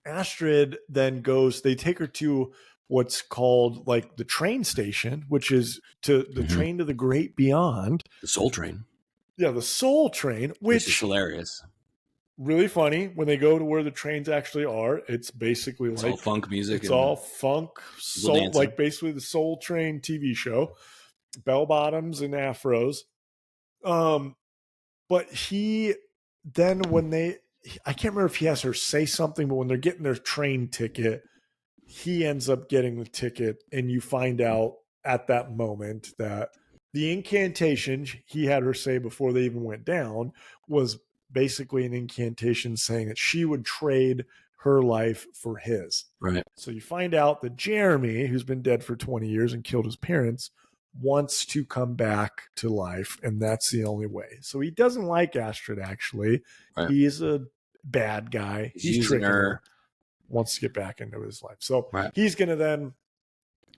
Astrid then they take her to what's called like the train station, which is to the train to the great beyond. The Soul Train. Yeah, the Soul Train, which is hilarious. Really funny when they go to where the trains actually are. It's basically it's all funk music. It's all funk, soul, like basically the Soul Train TV show, bell bottoms and afros. But he then I can't remember if he has her say something, but when they're getting their train ticket, he ends up getting the ticket, and you find out at that moment that the incantation he had her say before they even went down was basically an incantation saying that she would trade her life for his. Right. So you find out that Jeremy, who's been dead for 20 years and killed his parents, wants to come back to life, and that's the only way. So he doesn't like Astrid, actually. Right. He's a bad guy. He's tricking her. Wants to get back into his life. So he's going to then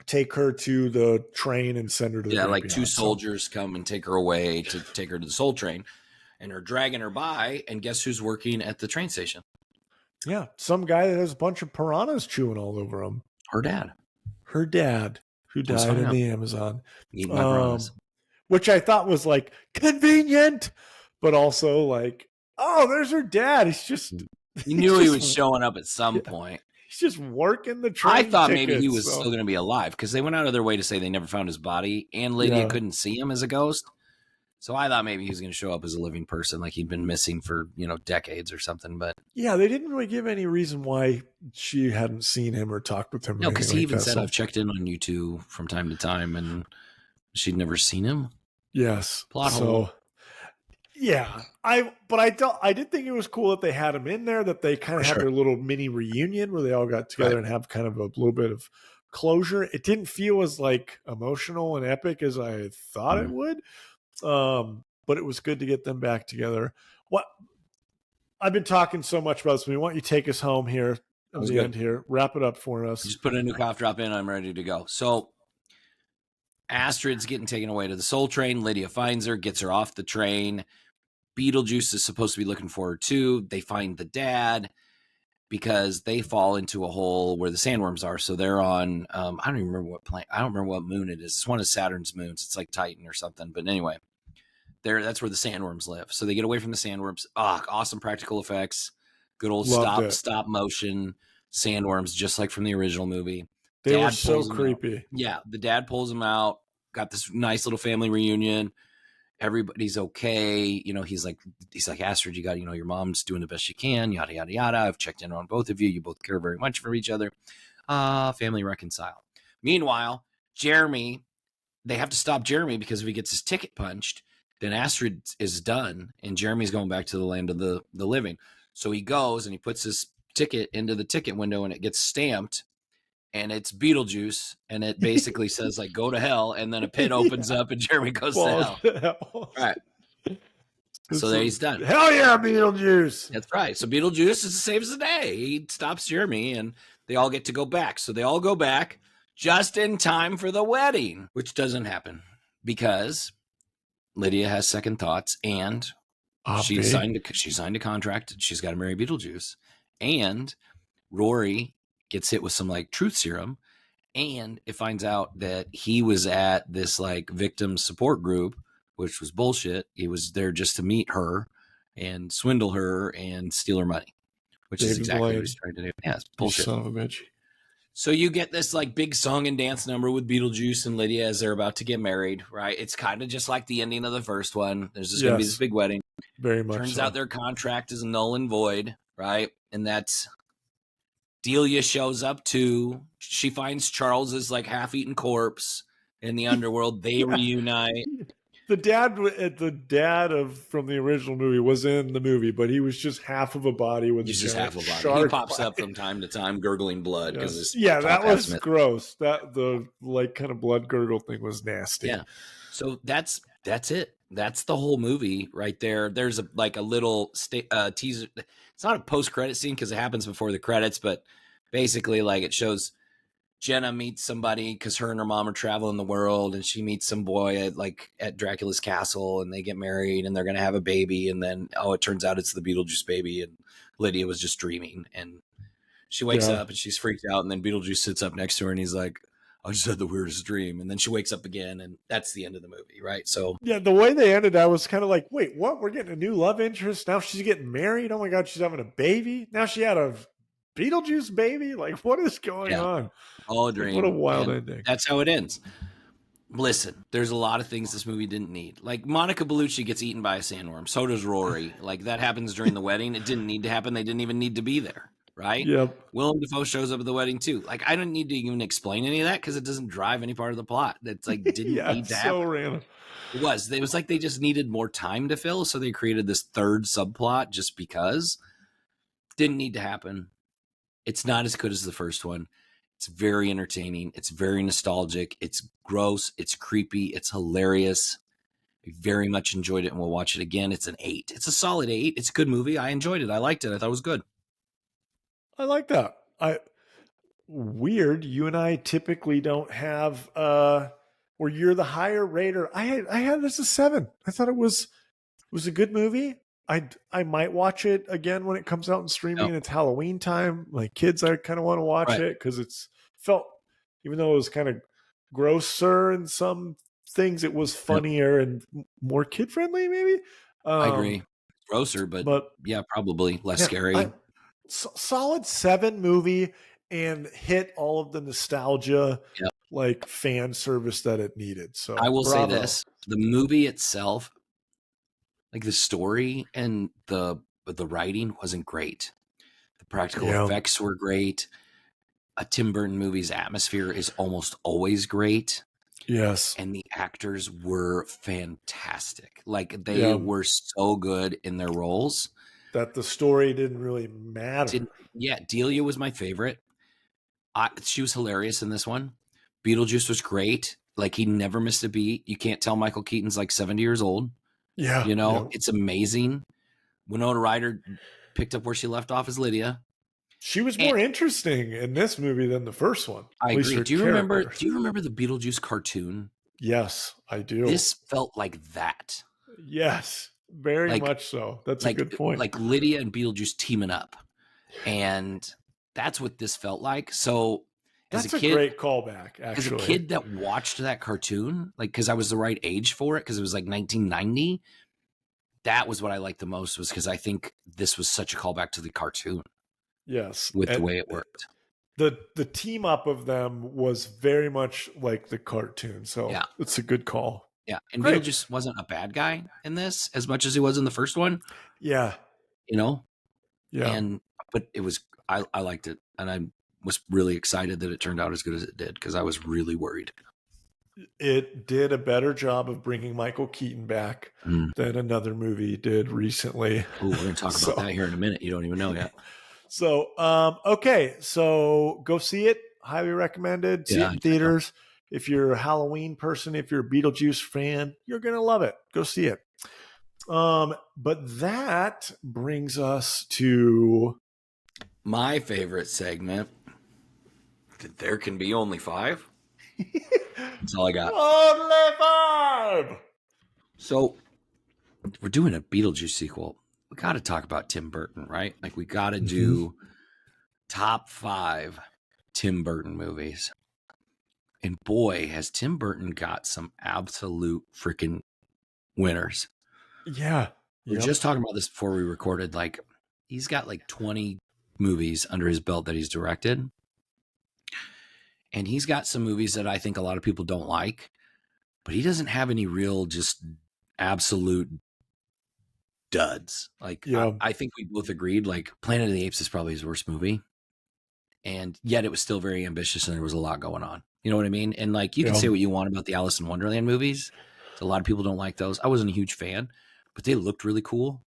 take her to the train and send her to the like beyond. 2 soldiers come and take her away to take her to the Soul Train. And are dragging her by, and guess who's working at the train station? Yeah, some guy that has a bunch of piranhas chewing all over him. Her dad, who died in the Amazon. Eating my piranhas. Which I thought was like convenient, but also like, oh, there's her dad. He's just. You knew he was showing up at some point. He's just working the train. I thought maybe he was still going to be alive because they went out of their way to say they never found his body, and Lydia couldn't see him as a ghost. So I thought maybe he was going to show up as a living person, like he'd been missing for, decades or something. But yeah, they didn't really give any reason why she hadn't seen him or talked with him. No, because he even said, I've checked in on you two from time to time, and she'd never seen him. Yes. Plot hole. Yeah, I did think it was cool that they had him in there, that they kind of had their little mini reunion where they all got together and have kind of a little bit of closure. It didn't feel as like emotional and epic as I thought it would. But it was good to get them back together. What I've been talking so much about this. We want you to take us home here at the end here. Wrap it up for us. Just put a new cough drop in. I'm ready to go. So Astrid's getting taken away to the Soul Train. Lydia finds her, gets her off the train. Beetlejuice is supposed to be looking for her too. They find the dad because they fall into a hole where the sandworms are. So they're on, I don't even remember what planet. I don't remember what moon it is. It's one of Saturn's moons. It's like Titan or something. But anyway, that's where the sandworms live. So they get away from the sandworms. Awesome practical effects. Good old stop motion sandworms, just like from the original movie. They were so creepy. Yeah, the dad pulls them out. Got this nice little family reunion. Everybody's okay. He's like, Astrid, you got, your mom's doing the best she can, yada, yada, yada. I've checked in on both of you. You both care very much for each other. Family reconcile. Meanwhile, Jeremy, they have to stop Jeremy because if he gets his ticket punched, then Astrid is done and Jeremy's going back to the land of the living. So he goes and he puts his ticket into the ticket window and it gets stamped. And it's Beetlejuice, and it basically says, like, go to hell, and then a pit opens up, and Jeremy goes to hell. Right. So there he's done. Hell yeah, Beetlejuice. That's right. So Beetlejuice saves the day. He stops Jeremy, and they all get to go back. So they all go back just in time for the wedding, which doesn't happen because Lydia has second thoughts, and she signed a contract. She's got to marry Beetlejuice, and Rory gets hit with some like truth serum, and it finds out that he was at this like victim support group, which was bullshit. He was there just to meet her and swindle her and steal her money, which is exactly what he's trying to do. Yeah, it's bullshit. Son of a bitch. So you get this like big song and dance number with Beetlejuice and Lydia as they're about to get married, right? It's kind of just like the ending of the first one. There's just going to be this big wedding. Very much. Turns out their contract is null and void, right? And that's Delia shows up too. She finds Charles's like half-eaten corpse in the underworld. They reunite. The dad from the original movie was in the movie, but he was just half of a body with He's just half a body. Shark he pops up from time to time, gurgling blood because that was gross. That the like kind of blood gurgle thing was nasty. Yeah. So that's it. That's the whole movie right there. There's a little teaser. It's not a post-credit scene because it happens before the credits, but basically like it shows Jenna meets somebody because her and her mom are traveling the world, and she meets some boy at Dracula's castle, and they get married, and they're gonna have a baby, and then it turns out it's the Beetlejuice baby, and Lydia was just dreaming, and she wakes up and she's freaked out, and then Beetlejuice sits up next to her, and he's like, "I just had the weirdest dream," and then she wakes up again, and that's the end of the movie, right? So yeah, the way they ended, I was kind of like, "Wait, what? We're getting a new love interest now? She's getting married? Oh my god, she's having a baby now? She had a Beetlejuice baby? Like, what is going on?" All a dream. What a wild ending. That's how it ends. Listen, there's a lot of things this movie didn't need. Like Monica Bellucci gets eaten by a sandworm. So does Rory. Like that happens during the wedding. It didn't need to happen. They didn't even need to be there. Right? Yep. Willem Dafoe shows up at the wedding too. Like I don't need to even explain any of that because it doesn't drive any part of the plot. It's like didn't need to happen. So random. It was like they just needed more time to fill, so they created this third subplot just because. Didn't need to happen. It's not as good as the first one. It's very entertaining. It's very nostalgic. It's gross. It's creepy. It's hilarious. I very much enjoyed it, and we'll watch it again. It's an 8. It's a solid 8. It's a good movie. I enjoyed it. I liked it. I thought it was good. I like that. Weird. You and I typically don't have where you're the higher rater. I had this as 7. I thought it was a good movie. I might watch it again when it comes out in streaming. It's Halloween time. My kids, I kind of want to watch it because it's felt, even though it was kind of grosser in some things, it was funnier and more kid friendly. Maybe I agree. Grosser, but yeah, probably less scary. Solid 7 movie and hit all of the nostalgia, like fan service that it needed. So I will say this: the movie itself. Like the story and the writing wasn't great. The practical effects were great. A Tim Burton movie's atmosphere is almost always great. Yes. And the actors were fantastic. Like they were so good in their roles. That the story didn't really matter. Delia was my favorite. She was hilarious in this one. Beetlejuice was great. Like he never missed a beat. You can't tell Michael Keaton's like 70 years old. Yeah. It's amazing. Winona Ryder picked up where she left off as Lydia. She was more interesting in this movie than the first one. I agree. Do you remember the Beetlejuice cartoon? Yes, I do. This felt like that. Yes, very much so. That's a good point. Like Lydia and Beetlejuice teaming up. And that's what this felt like. So that's a great callback, actually. As a kid that watched that cartoon, like, because I was the right age for it, because it was like 1990, that was what I liked the most, was because I think this was such a callback to the cartoon. Yes. With the way it worked. The team up of them was very much like the cartoon. So it's a good call. Yeah. And Beetlejuice wasn't a bad guy in this as much as he was in the first one. Yeah. Yeah. But it was, I liked it. And I was really excited that it turned out as good as it did, because I was really worried. It did a better job of bringing Michael Keaton back than another movie did recently. Ooh, we're going to talk about that here in a minute. You don't even know yet. So, okay. So go see it. Highly recommended. See it in theaters. If you're a Halloween person, if you're a Beetlejuice fan, you're going to love it. Go see it. But that brings us to My favorite segment. There can be only 5. That's all I got. Only 5. So we're doing a Beetlejuice sequel. We got to talk about Tim Burton, right? Like we got to do top 5 Tim Burton movies. And boy, has Tim Burton got some absolute freaking winners. Yeah. We were just talking about this before we recorded. Like, he's got like 20 movies under his belt that he's directed. And he's got some movies that I think a lot of people don't like, but he doesn't have any real just absolute duds. Like, I think we both agreed, like, Planet of the Apes is probably his worst movie. And yet it was still very ambitious and there was a lot going on. You know what I mean? And like, you can say what you want about the Alice in Wonderland movies. So a lot of people don't like those. I wasn't a huge fan, but they looked really cool.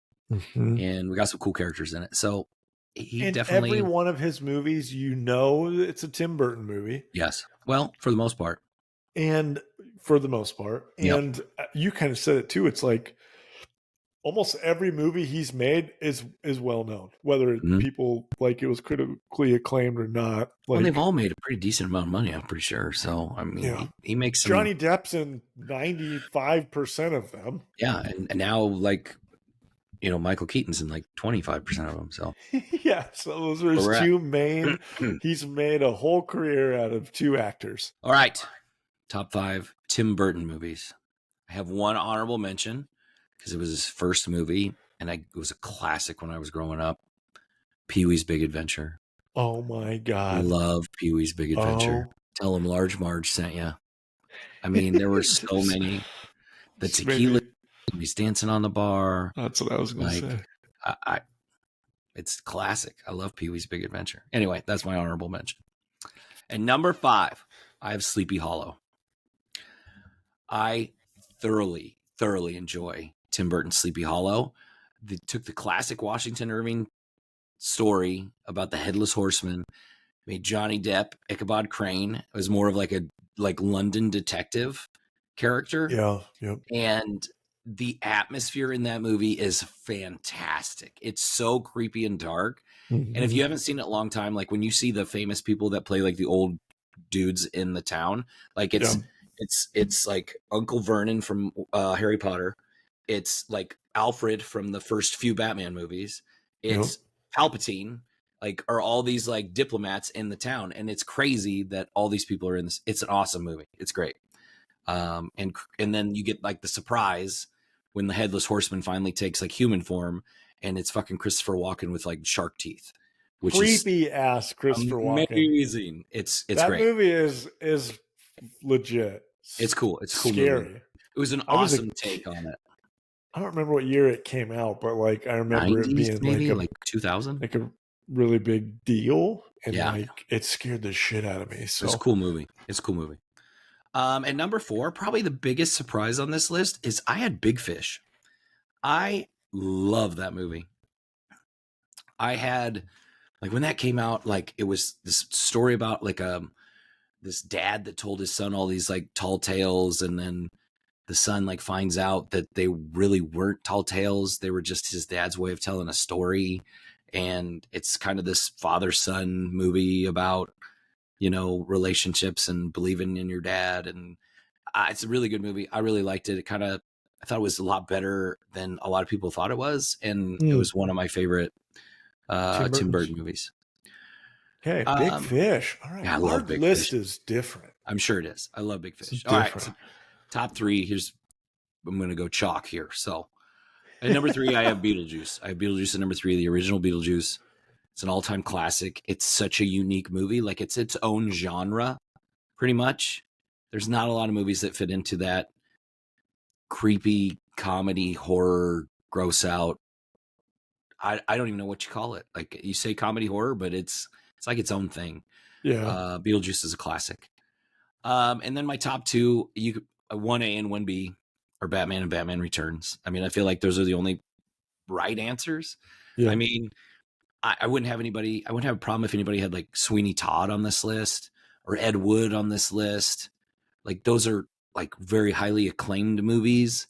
And we got some cool characters in it. So he definitely. Every one of his movies, it's a Tim Burton movie. Yes. Well, for the most part. And you kind of said it too. It's like almost every movie he's made is well known, whether people like it was critically acclaimed or not. Well, they've all made a pretty decent amount of money, I'm pretty sure. So I mean, he makes some. Johnny Depp's in 95% of them. Yeah, and now like, you know, Michael Keaton's in like 25% of them. So yeah, so those are his two main. He's made a whole career out of 2 actors. All right, top 5 Tim Burton movies. I have one honorable mention because it was his first movie, and it was a classic when I was growing up. Pee-wee's Big Adventure. Oh my God! I love Pee-wee's Big Adventure. Tell him Large Marge sent you. I mean, there were so many. The tequila. He's dancing on the bar. That's what I was going to say. It's classic. I love Pee-wee's Big Adventure. Anyway, that's my honorable mention. And number 5, I have Sleepy Hollow. I thoroughly enjoy Tim Burton's Sleepy Hollow. They took the classic Washington Irving story about the Headless Horseman, made Johnny Depp Ichabod Crane. It was more of like a London detective character. Yeah. Yep. And the atmosphere in that movie is fantastic. It's so creepy and dark. And if you haven't seen it a long time, like when you see the famous people that play like the old dudes in the town, like it's like Uncle Vernon from Harry Potter. It's like Alfred from the first few Batman movies. It's Palpatine, like, are all these like diplomats in the town. And it's crazy that all these people are in this. It's an awesome movie. It's great. And then you get like the surprise when the Headless Horseman finally takes like human form, and it's fucking Christopher Walken with like shark teeth, which creepy ass Christopher Walken. Amazing. It's that great. Movie is legit. It's cool. It's cool. Scary. Movie. It was an awesome take on it. I don't remember what year it came out, but like I remember 90s, it being maybe like 2000, like a really big deal, and like it scared the shit out of me. So it's a cool movie. And number 4, probably the biggest surprise on this list is I had Big Fish. I love that movie. I had, like, when that came out, like, it was this story about like this dad that told his son all these like tall tales, and then the son like finds out that they really weren't tall tales. They were just his dad's way of telling a story. And it's kind of this father-son movie about, you know, relationships and believing in your dad. And it's a really good movie. I really liked it. I thought it was a lot better than a lot of people thought it was. And it was one of my favorite Tim Burton movies. Okay, Big Fish. All right. Yeah, I love Big list Fish. Is different. I'm sure it is. I love Big Fish. All right. So top 3. I'm going to go chalk here. So at number 3, I have Beetlejuice. I have Beetlejuice at number 3, the original Beetlejuice. It's an all-time classic. It's such a unique movie. Like, it's its own genre, pretty much. There's not a lot of movies that fit into that creepy comedy, horror, gross out. I don't even know what you call it. Like, you say comedy horror, but it's like its own thing. Yeah. Beetlejuice is a classic. And then my top 2, 1A and 1B are Batman and Batman Returns. I mean, I feel like those are the only right answers. Yeah. I mean, I wouldn't have a problem if anybody had like Sweeney Todd on this list or Ed Wood on this list. Like, those are like very highly acclaimed movies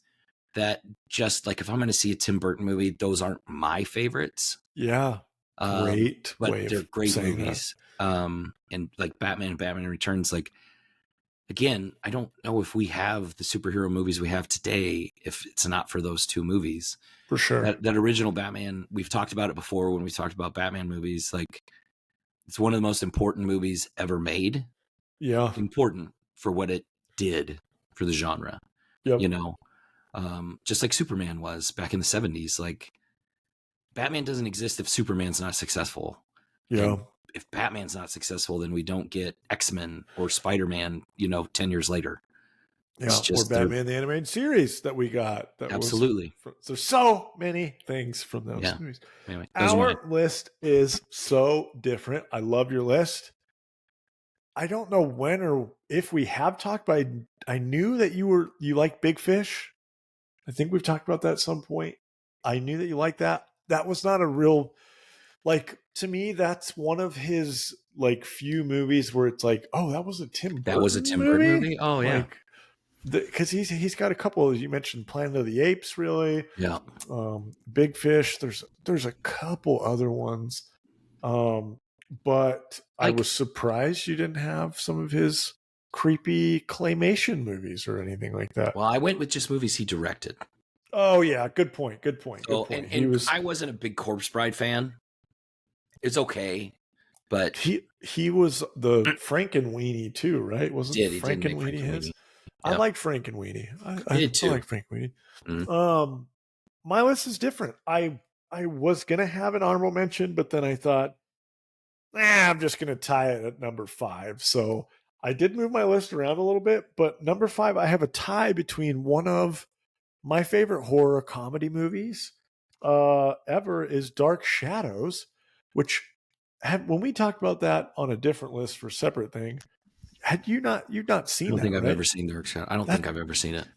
that just like if I'm going to see a Tim Burton movie, those aren't my favorites. Yeah. Great But way they're of great saying movies. And like Batman and Batman Returns, like again, I don't know if we have the superhero movies we have today if it's not for those two movies. that. For sure. That original Batman, we've talked about it before when we talked about Batman movies. Like it's one of the most important movies ever made. Yeah. Important for what it did for the genre. Yep. You know, just like Superman was back in the 70s. Like Batman doesn't exist if Superman's not successful. Yeah. And if Batman's not successful, then we don't get X-Men or Spider-Man, 10 years later. Yeah. It's just or Batman the animated series that we got. That absolutely. There's so many things from those movies. Anyway, our list is so different. I love your list. I don't know when or if we have talked, but I knew that you like Big Fish. I think we've talked about that at some point. I knew that you like that. That was not a real, like, to me, that's one of his like few movies where it's like, oh, that was a Tim Burton movie? Oh yeah. Like, because he's got a couple, as you mentioned, Planet of the Apes, really. Yeah. Big Fish. There's a couple other ones. But I was surprised you didn't have some of his creepy claymation movies or anything like that. Well, I went with just movies he directed. Oh yeah, good point. So, and I wasn't a big Corpse Bride fan. It's okay, but he was the Frankenweenie too, right? Wasn't Frankenweenie his? I liked Frankenweenie. I did too. I like Frankenweenie. Mm-hmm. My list is different. I was gonna have an honorable mention, but then I thought, I'm just gonna tie it at number 5. So I did move my list around a little bit, but number 5, I have a tie between one of my favorite horror comedy movies ever is Dark Shadows, which when we talked about that on a different list for a separate thing, you've not seen that? I don't think I've right? ever seen Dark Shadows. I don't think I've ever seen it.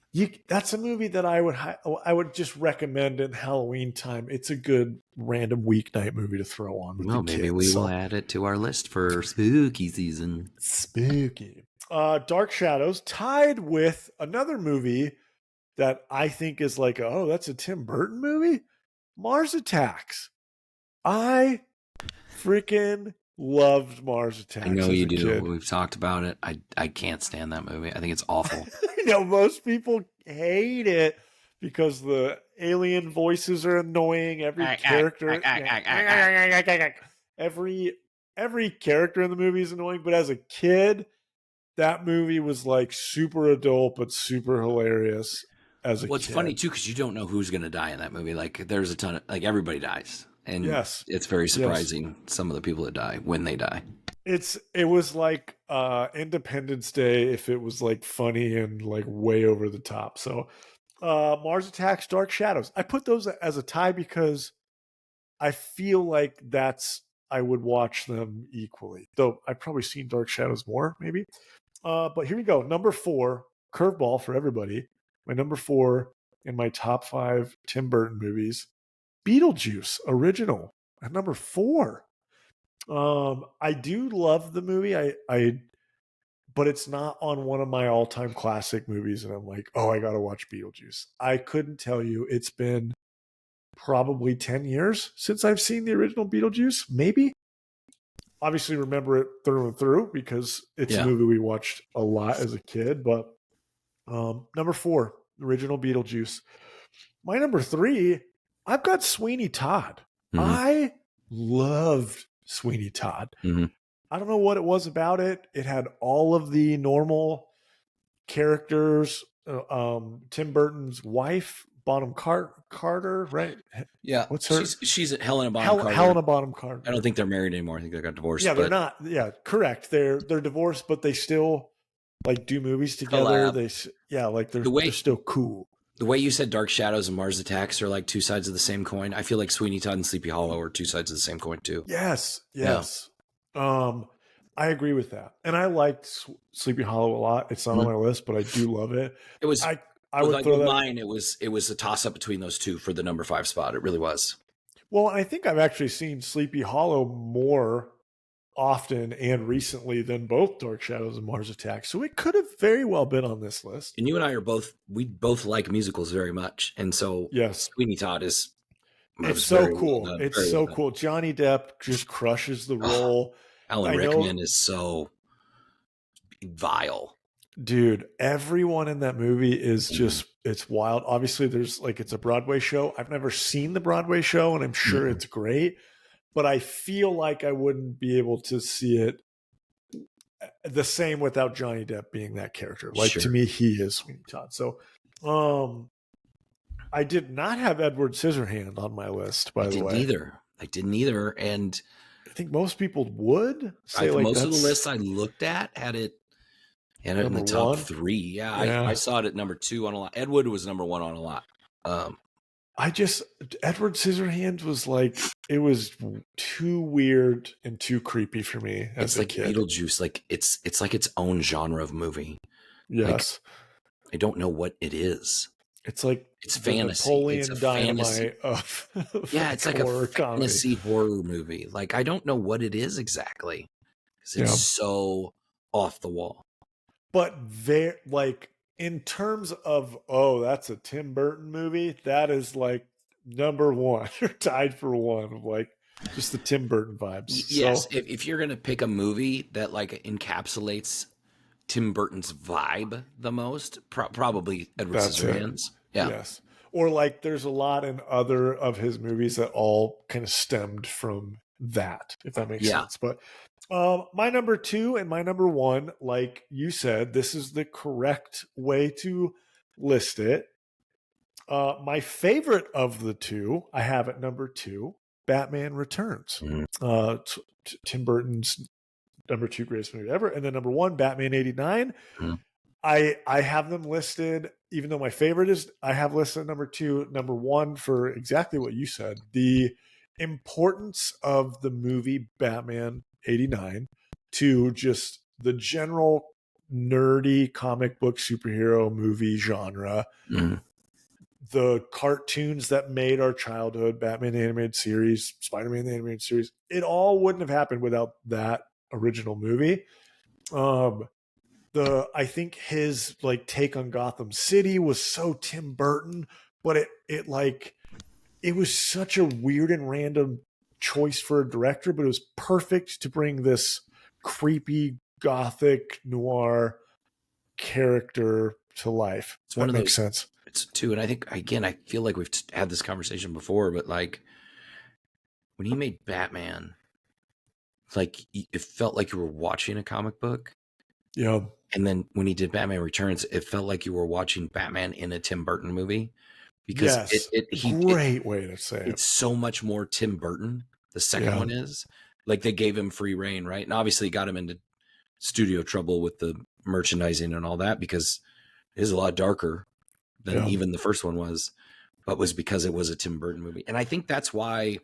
That's a movie that I would just recommend in Halloween time. It's a good random weeknight movie to throw on with the kids. Maybe we will add it to our list for spooky season. Spooky. Dark Shadows tied with another movie that I think is like, oh, that's a Tim Burton movie? Mars Attacks. I freaking loved Mars Attacks. I know you do. Kid. We've talked about it. I can't stand that movie. I think it's awful. I know most people hate it because the alien voices are annoying. Every character, every character in the movie is annoying. But as a kid, that movie was like super adult but super hilarious. It's funny too because you don't know who's going to die in that movie. Like there's a ton of everybody dies, and it's very surprising some of the people that die when they die. It was like Independence Day if it was like funny and like way over the top. So Mars Attacks, Dark Shadows. I put those as a tie because I feel like I would watch them equally. Though I've probably seen Dark Shadows more, maybe. But here we go. Number 4, curveball for everybody. My number 4 in my top 5 Tim Burton movies, Beetlejuice original at number 4. I do love the movie. But it's not on one of my all-time classic movies, and I'm like, oh, I gotta watch Beetlejuice. I couldn't tell you. It's been probably 10 years since I've seen the original Beetlejuice. Maybe. Obviously, remember it through and through because it's a movie we watched a lot as a kid. But number 4, original Beetlejuice. My number 3, I've got Sweeney Todd. Mm-hmm. I loved Sweeney Todd. Mm-hmm. I don't know what it was about it. It had all of the normal characters. Tim Burton's wife, Bonham Carter, right? Yeah. What's her? She's Helena Bonham Carter. Helena Bonham Carter. I don't think they're married anymore. I think they got divorced. Yeah, they're not. Yeah, correct. They're divorced, but they still like do movies together. They're still cool. The way you said Dark Shadows and Mars Attacks are like two sides of the same coin. I feel like Sweeney Todd and Sleepy Hollow are two sides of the same coin too. Yes. Yeah. I agree with that, and I liked Sleepy Hollow a lot. It's not on my list, but I do love it. It was. I would throw that. Mine. It was a toss up between those two for the number 5 spot. It really was. Well, I think I've actually seen Sleepy Hollow more often and recently than both Dark Shadows and Mars Attacks. So it could have very well been on this list. And you and I we both like musicals very much. And so Yes. Sweeney Todd It's was so very well cool. done. It's Very well so done. cool. Johnny Depp just crushes the Oh, role. Alan I know, Rickman is so vile. dude, everyone in that movie is Mhm. just, it's wild. Obviously, there's like, it's a Broadway show. I've never seen the Broadway show, and I'm sure Mhm. it's great, but I feel like I wouldn't be able to see it the same without Johnny Depp being that character. Like, to Sure. me, he is Sweeney Todd. So, I did not have Edward Scissorhand on my list, I by the didn't way. either. I didn't either. And I think most people would say like most of the that's lists I looked at had it in the number top one. 3. Yeah, I Yeah. saw it at number 2 on a lot. Ed Wood was number 1 on a lot. Edward Scissorhands was like, it was too weird and too creepy for me as It's a like kid. Beetlejuice. Like it's like its own genre of movie. Like Yes. I don't know what it is. It's like It's the fantasy. It's a Napoleon fantasy. Dynamite of Yeah, like it's like a horror comedy. fantasy horror movie. Like I don't know what it is exactly because it's Yeah. so off the wall. But very like, in terms of, oh, that's a Tim Burton movie, that is like number one or tied for one of like just the Tim Burton vibes. Yes, So if you're gonna pick a movie that like encapsulates Tim Burton's vibe the most, probably Edward that's it. Scissorhands. Yeah, Yes. Or like, there's a lot in other of his movies that all kind of stemmed from that, if that makes yeah. sense. But my number 2 and my number 1, like you said, this is the correct way to list it. My favorite of the two, I have at number 2, Batman Returns. Mm. Tim Burton's number 2 greatest movie ever. And then number 1, Batman 89. Mm. I have them listed, even though my favorite is, I have listed number 2, number 1 for exactly what you said. The importance of the movie Batman 89 to just the general nerdy comic book superhero movie genre. Mm. The cartoons that made our childhood, Batman the Animated Series, Spiderman the Animated Series, it all wouldn't have happened without that original movie. I think his like take on Gotham City was so Tim Burton, but it was such a weird and random choice for a director, but it was perfect to bring this creepy gothic noir character to life. It's one That of makes those. sense. It's too, and I think again, I feel like we've had this conversation before, but like when he made Batman, like it felt like you were watching a comic book. Yeah. And then when he did Batman Returns, it felt like you were watching Batman in a Tim Burton movie because Yes. Great way to say it. It's so much more Tim Burton. The second one is like they gave him free reign, right? And obviously got him into studio trouble with the merchandising and all that because it is a lot darker than even the first one was, but was because it was a Tim Burton movie. And I think that's why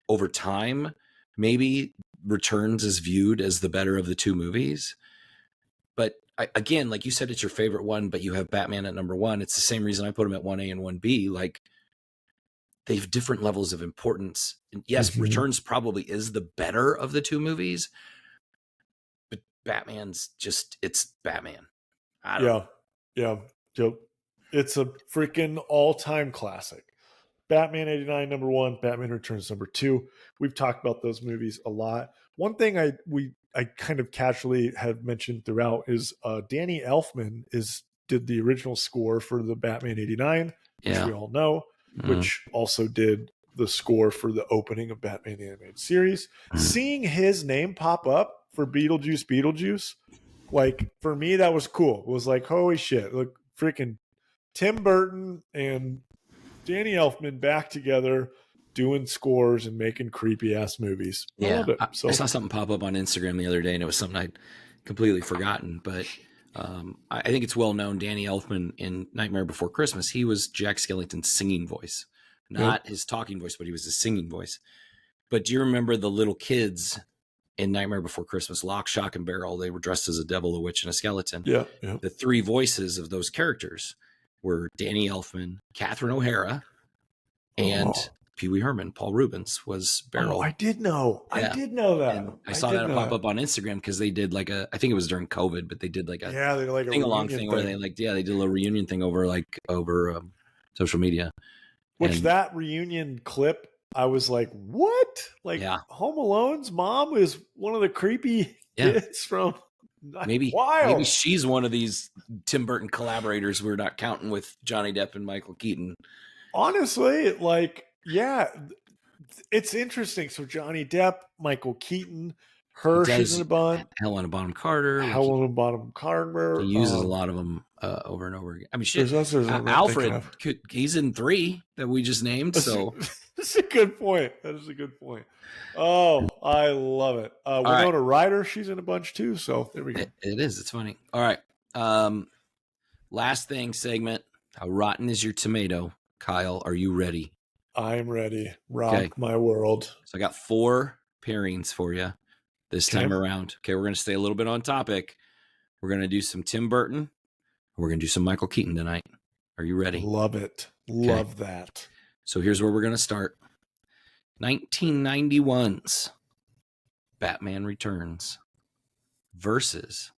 over time, maybe Returns is viewed as the better of the two movies. But again, like you said, it's your favorite one, but you have Batman at number 1. It's the same reason I put them at 1A and 1B. Like they have different levels of importance. And yes, Returns probably is the better of the two movies, but Batman's just, it's Batman. I don't know. Yeah. It's a freaking all-time classic. Batman 89 number 1, Batman Returns number 2. We've talked about those movies a lot. One thing I kind of casually have mentioned throughout is Danny Elfman did the original score for the Batman 89, which we all know, which also did the score for the opening of Batman the Animated Series. Seeing his name pop up for Beetlejuice, like for me that was cool. It was like, holy shit, look, freaking Tim Burton and Danny Elfman back together doing scores and making creepy ass movies. I loved it. So I saw something pop up on Instagram the other day, and it was something I'd completely forgotten. But I think it's well known. Danny Elfman in Nightmare Before Christmas, he was Jack Skellington's singing voice, not his talking voice, but he was his singing voice. But do you remember the little kids in Nightmare Before Christmas, Lock, Shock, and Barrel? They were dressed as a devil, a witch, and a skeleton. Yeah. The 3 voices of those characters were Danny Elfman, Catherine O'Hara, and Pee Wee Herman, Paul Rubens was Beryl. Oh, I did know. Yeah. I did know that. And I saw that pop up on Instagram because they did like I think it was during COVID, but they did like a they did like a sing-along thing where they they did a little reunion thing over social media. Which that reunion clip, I was like, what? Like Home Alone's mom is one of the creepy kids from maybe she's one of these Tim Burton collaborators we're not counting with Johnny Depp and Michael Keaton. Honestly, like, yeah, it's interesting. So Johnny Depp, Michael Keaton, she's in a bunch. Helena Bonham Carter. He uses a lot of them over and over again. I mean, shit. Alfred, he's in 3 that we just named. So that's a good point. That is a good point. Oh, I love it. Winona Ryder, she's in a bunch too. So there we go. It is. It's funny. All right. Last thing segment. How rotten is your tomato? Kyle, are you ready? I'm ready. Rock my world. So I got 4 pairings for you this time around. Okay, we're going to stay a little bit on topic. We're going to do some Tim Burton. We're going to do some Michael Keaton tonight. Are you ready? Love it. Love that. So here's where we're going to start. 1991's Batman Returns versus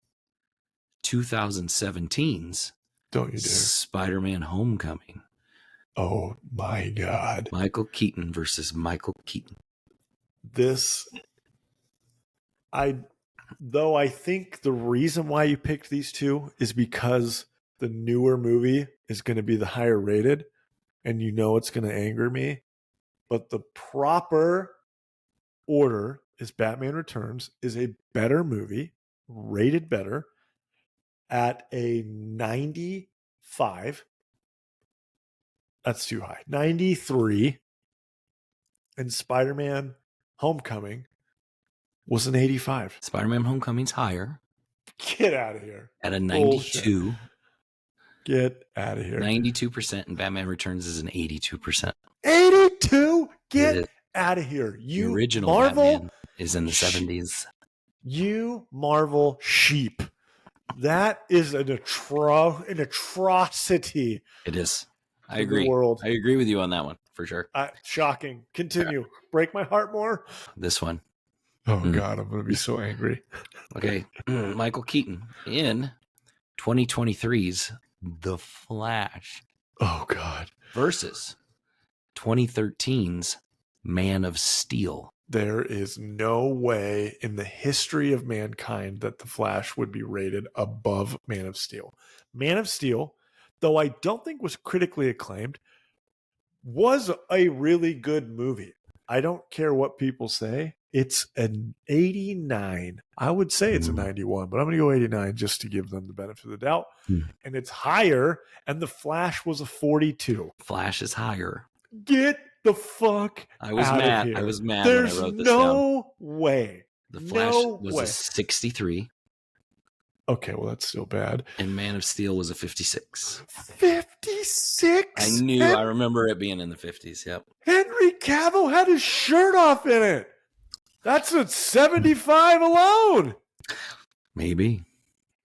2017's Don't you dare. Spider-Man Homecoming. Oh my God. Michael Keaton versus Michael Keaton. Though I think the reason why you picked these two is because the newer movie is going to be the higher rated, and it's going to anger me. But the proper order is Batman Returns is a better movie, rated better, at a 95. That's too high. 93. And Spider-Man Homecoming was an 85. Spider-Man Homecoming's higher. Get out of here. At a 92. Bullshit. Get out of here. 92%, and Batman Returns is an 82%. 82? Get out of here. The original Batman is in the 70s. You Marvel sheep. That is an atrocity. It is. I agree. I agree with you on that one, for sure. Shocking. Continue. Break my heart more. This one. Oh, God, I'm going to be so angry. Okay. Michael Keaton in 2023's The Flash. Oh, God. Versus 2013's Man of Steel. There is no way in the history of mankind that The Flash would be rated above Man of Steel. Man of Steel, though I don't think was critically acclaimed, was a really good movie. I don't care what people say. It's an 89. I would say it's a 91, but I'm going to go 89 just to give them the benefit of the doubt. And it's higher, and The Flash was a 42. Flash is higher. Get the fuck I was out mad. of here. I was mad There's when I wrote this down. no way. The Flash was a 63. Okay, well, that's still bad. And Man of Steel was a 56. 56? I knew. I remember it being in the 50s. Yep. Henry Cavill had his shirt off in it. That's a 75 alone. Maybe.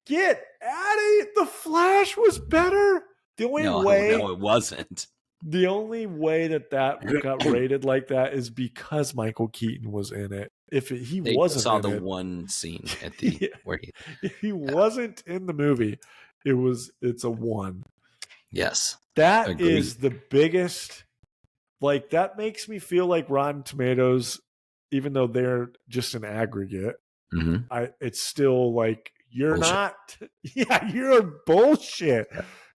Get out of here. The Flash was better. The only way. No, it wasn't. The only way that got rated like that is because Michael Keaton was in it. If he wasn't, saw the one scene at the where if he wasn't in the movie, it's a 1. Yes, that is the biggest. Like, that makes me feel like Rotten Tomatoes, even though they're just an aggregate, it's still like you're bullshit. Not. Yeah, you're bullshit.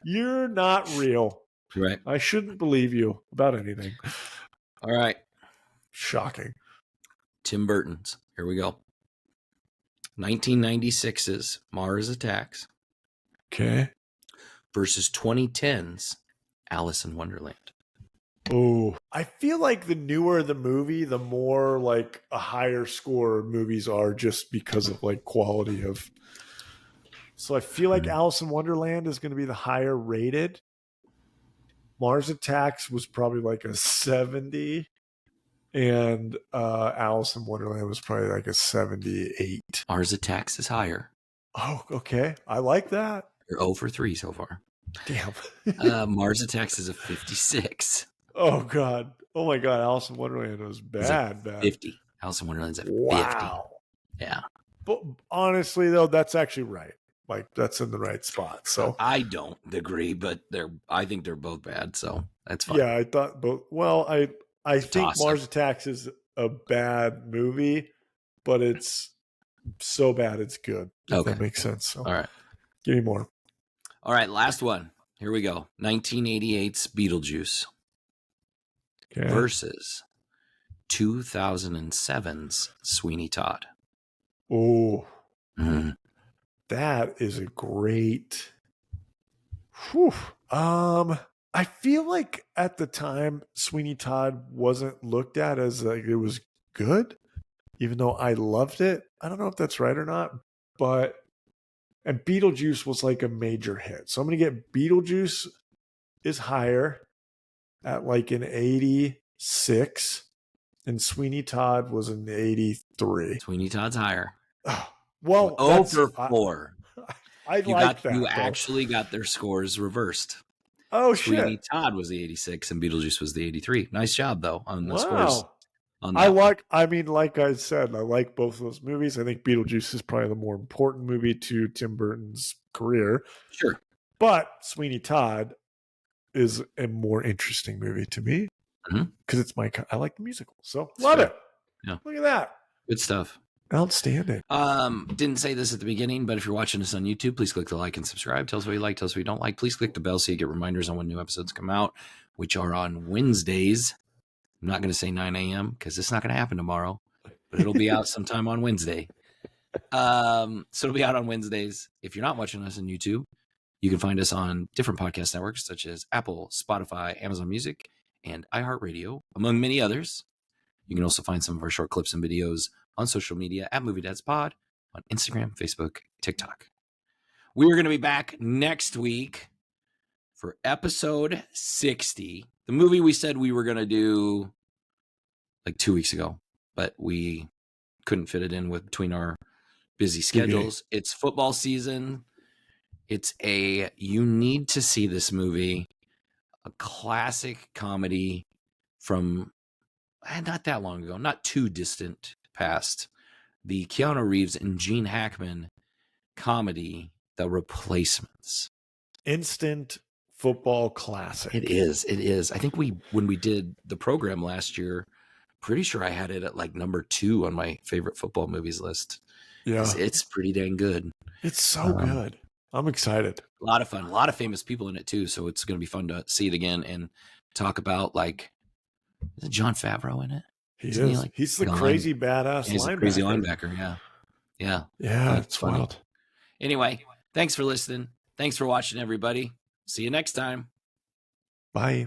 You're not real. Right. I shouldn't believe you about anything. All right. Shocking. Tim Burton's. Here we go. 1996's Mars Attacks. Okay. Versus 2010's Alice in Wonderland. Oh, I feel like the newer the movie, the more like a higher score movies are, just because of like quality of. So I feel like Alice in Wonderland is going to be the higher rated. Mars Attacks was probably like a 70, and Alice in Wonderland was probably like a 78. Mars Attacks is higher. Oh, okay. I like that. You're 0 for 3 so far. Damn. Mars Attacks is a 56. Oh, God. Oh my God, Alice in Wonderland was bad. 50. Alice in Wonderland's at 50. Wow. Yeah. But honestly, though, that's actually right. Like that's in the right spot. So I don't agree, but I think they're both bad, so that's fine. yeah, I thought both. Well, I think toss-up. Mars Attacks is a bad movie, but it's so bad it's good. If Okay. that makes sense. So All right. give me more. All right, last one. Here we go. 1988's Beetlejuice Okay. versus 2007's Sweeney Todd. Oh, Mhm. that is a great. Whew. I feel like at the time Sweeney Todd wasn't looked at as like it was good, even though I loved it. I don't know if that's right or not, but and Beetlejuice was like a major hit. So I'm gonna get Beetlejuice is higher at like an 86, and Sweeney Todd was an 83. Sweeney Todd's higher. Oh, well, Oh for 4. I You like that. You though. actually got their scores reversed. Oh Sweeney shit! Todd was the 86 and Beetlejuice was the 83. Nice job though on the scores. On that. I mean, like I said, I like both of those movies. I think Beetlejuice is probably the more important movie to Tim Burton's career. Sure. But Sweeney Todd is a more interesting movie to me because it's I like the musical. So love it. Yeah. Look at that. Good stuff. Outstanding. Didn't say this at the beginning, but if you're watching us on YouTube, please click the like and subscribe. Tell us what you like, tell us what you don't like. Please click the bell so you get reminders on when new episodes come out, which are on Wednesdays. I'm not going to say 9 a.m. because it's not going to happen tomorrow, but it'll be out sometime on Wednesday. So it'll be out on Wednesdays. If you're not watching us on YouTube, you can find us on different podcast networks such as Apple, Spotify, Amazon Music, and iHeartRadio, among many others. You can also find some of our short clips and videos on social media at Movie Dads Pod on Instagram, Facebook, TikTok. We are going to be back next week for episode 60. The movie we said we were going to do like 2 weeks ago, but we couldn't fit it in between our busy schedules. It's football season. It's you need to see this movie, a classic comedy from not that long ago, not too distant past. The Keanu Reeves and Gene Hackman comedy, The Replacements. Instant football classic. It is. I think when we did the program last year, pretty sure I had it at like number 2 on my favorite football movies list. Yeah. It's pretty dang good. It's so good. I'm excited. A lot of fun. A lot of famous people in it too, so it's going to be fun to see it again and talk about like, is it Jon Favreau in it? He's the crazy badass He's linebacker. a crazy linebacker, yeah. Yeah, it's funny. wild. Anyway, thanks for listening. Thanks for watching, everybody. See you next time. Bye.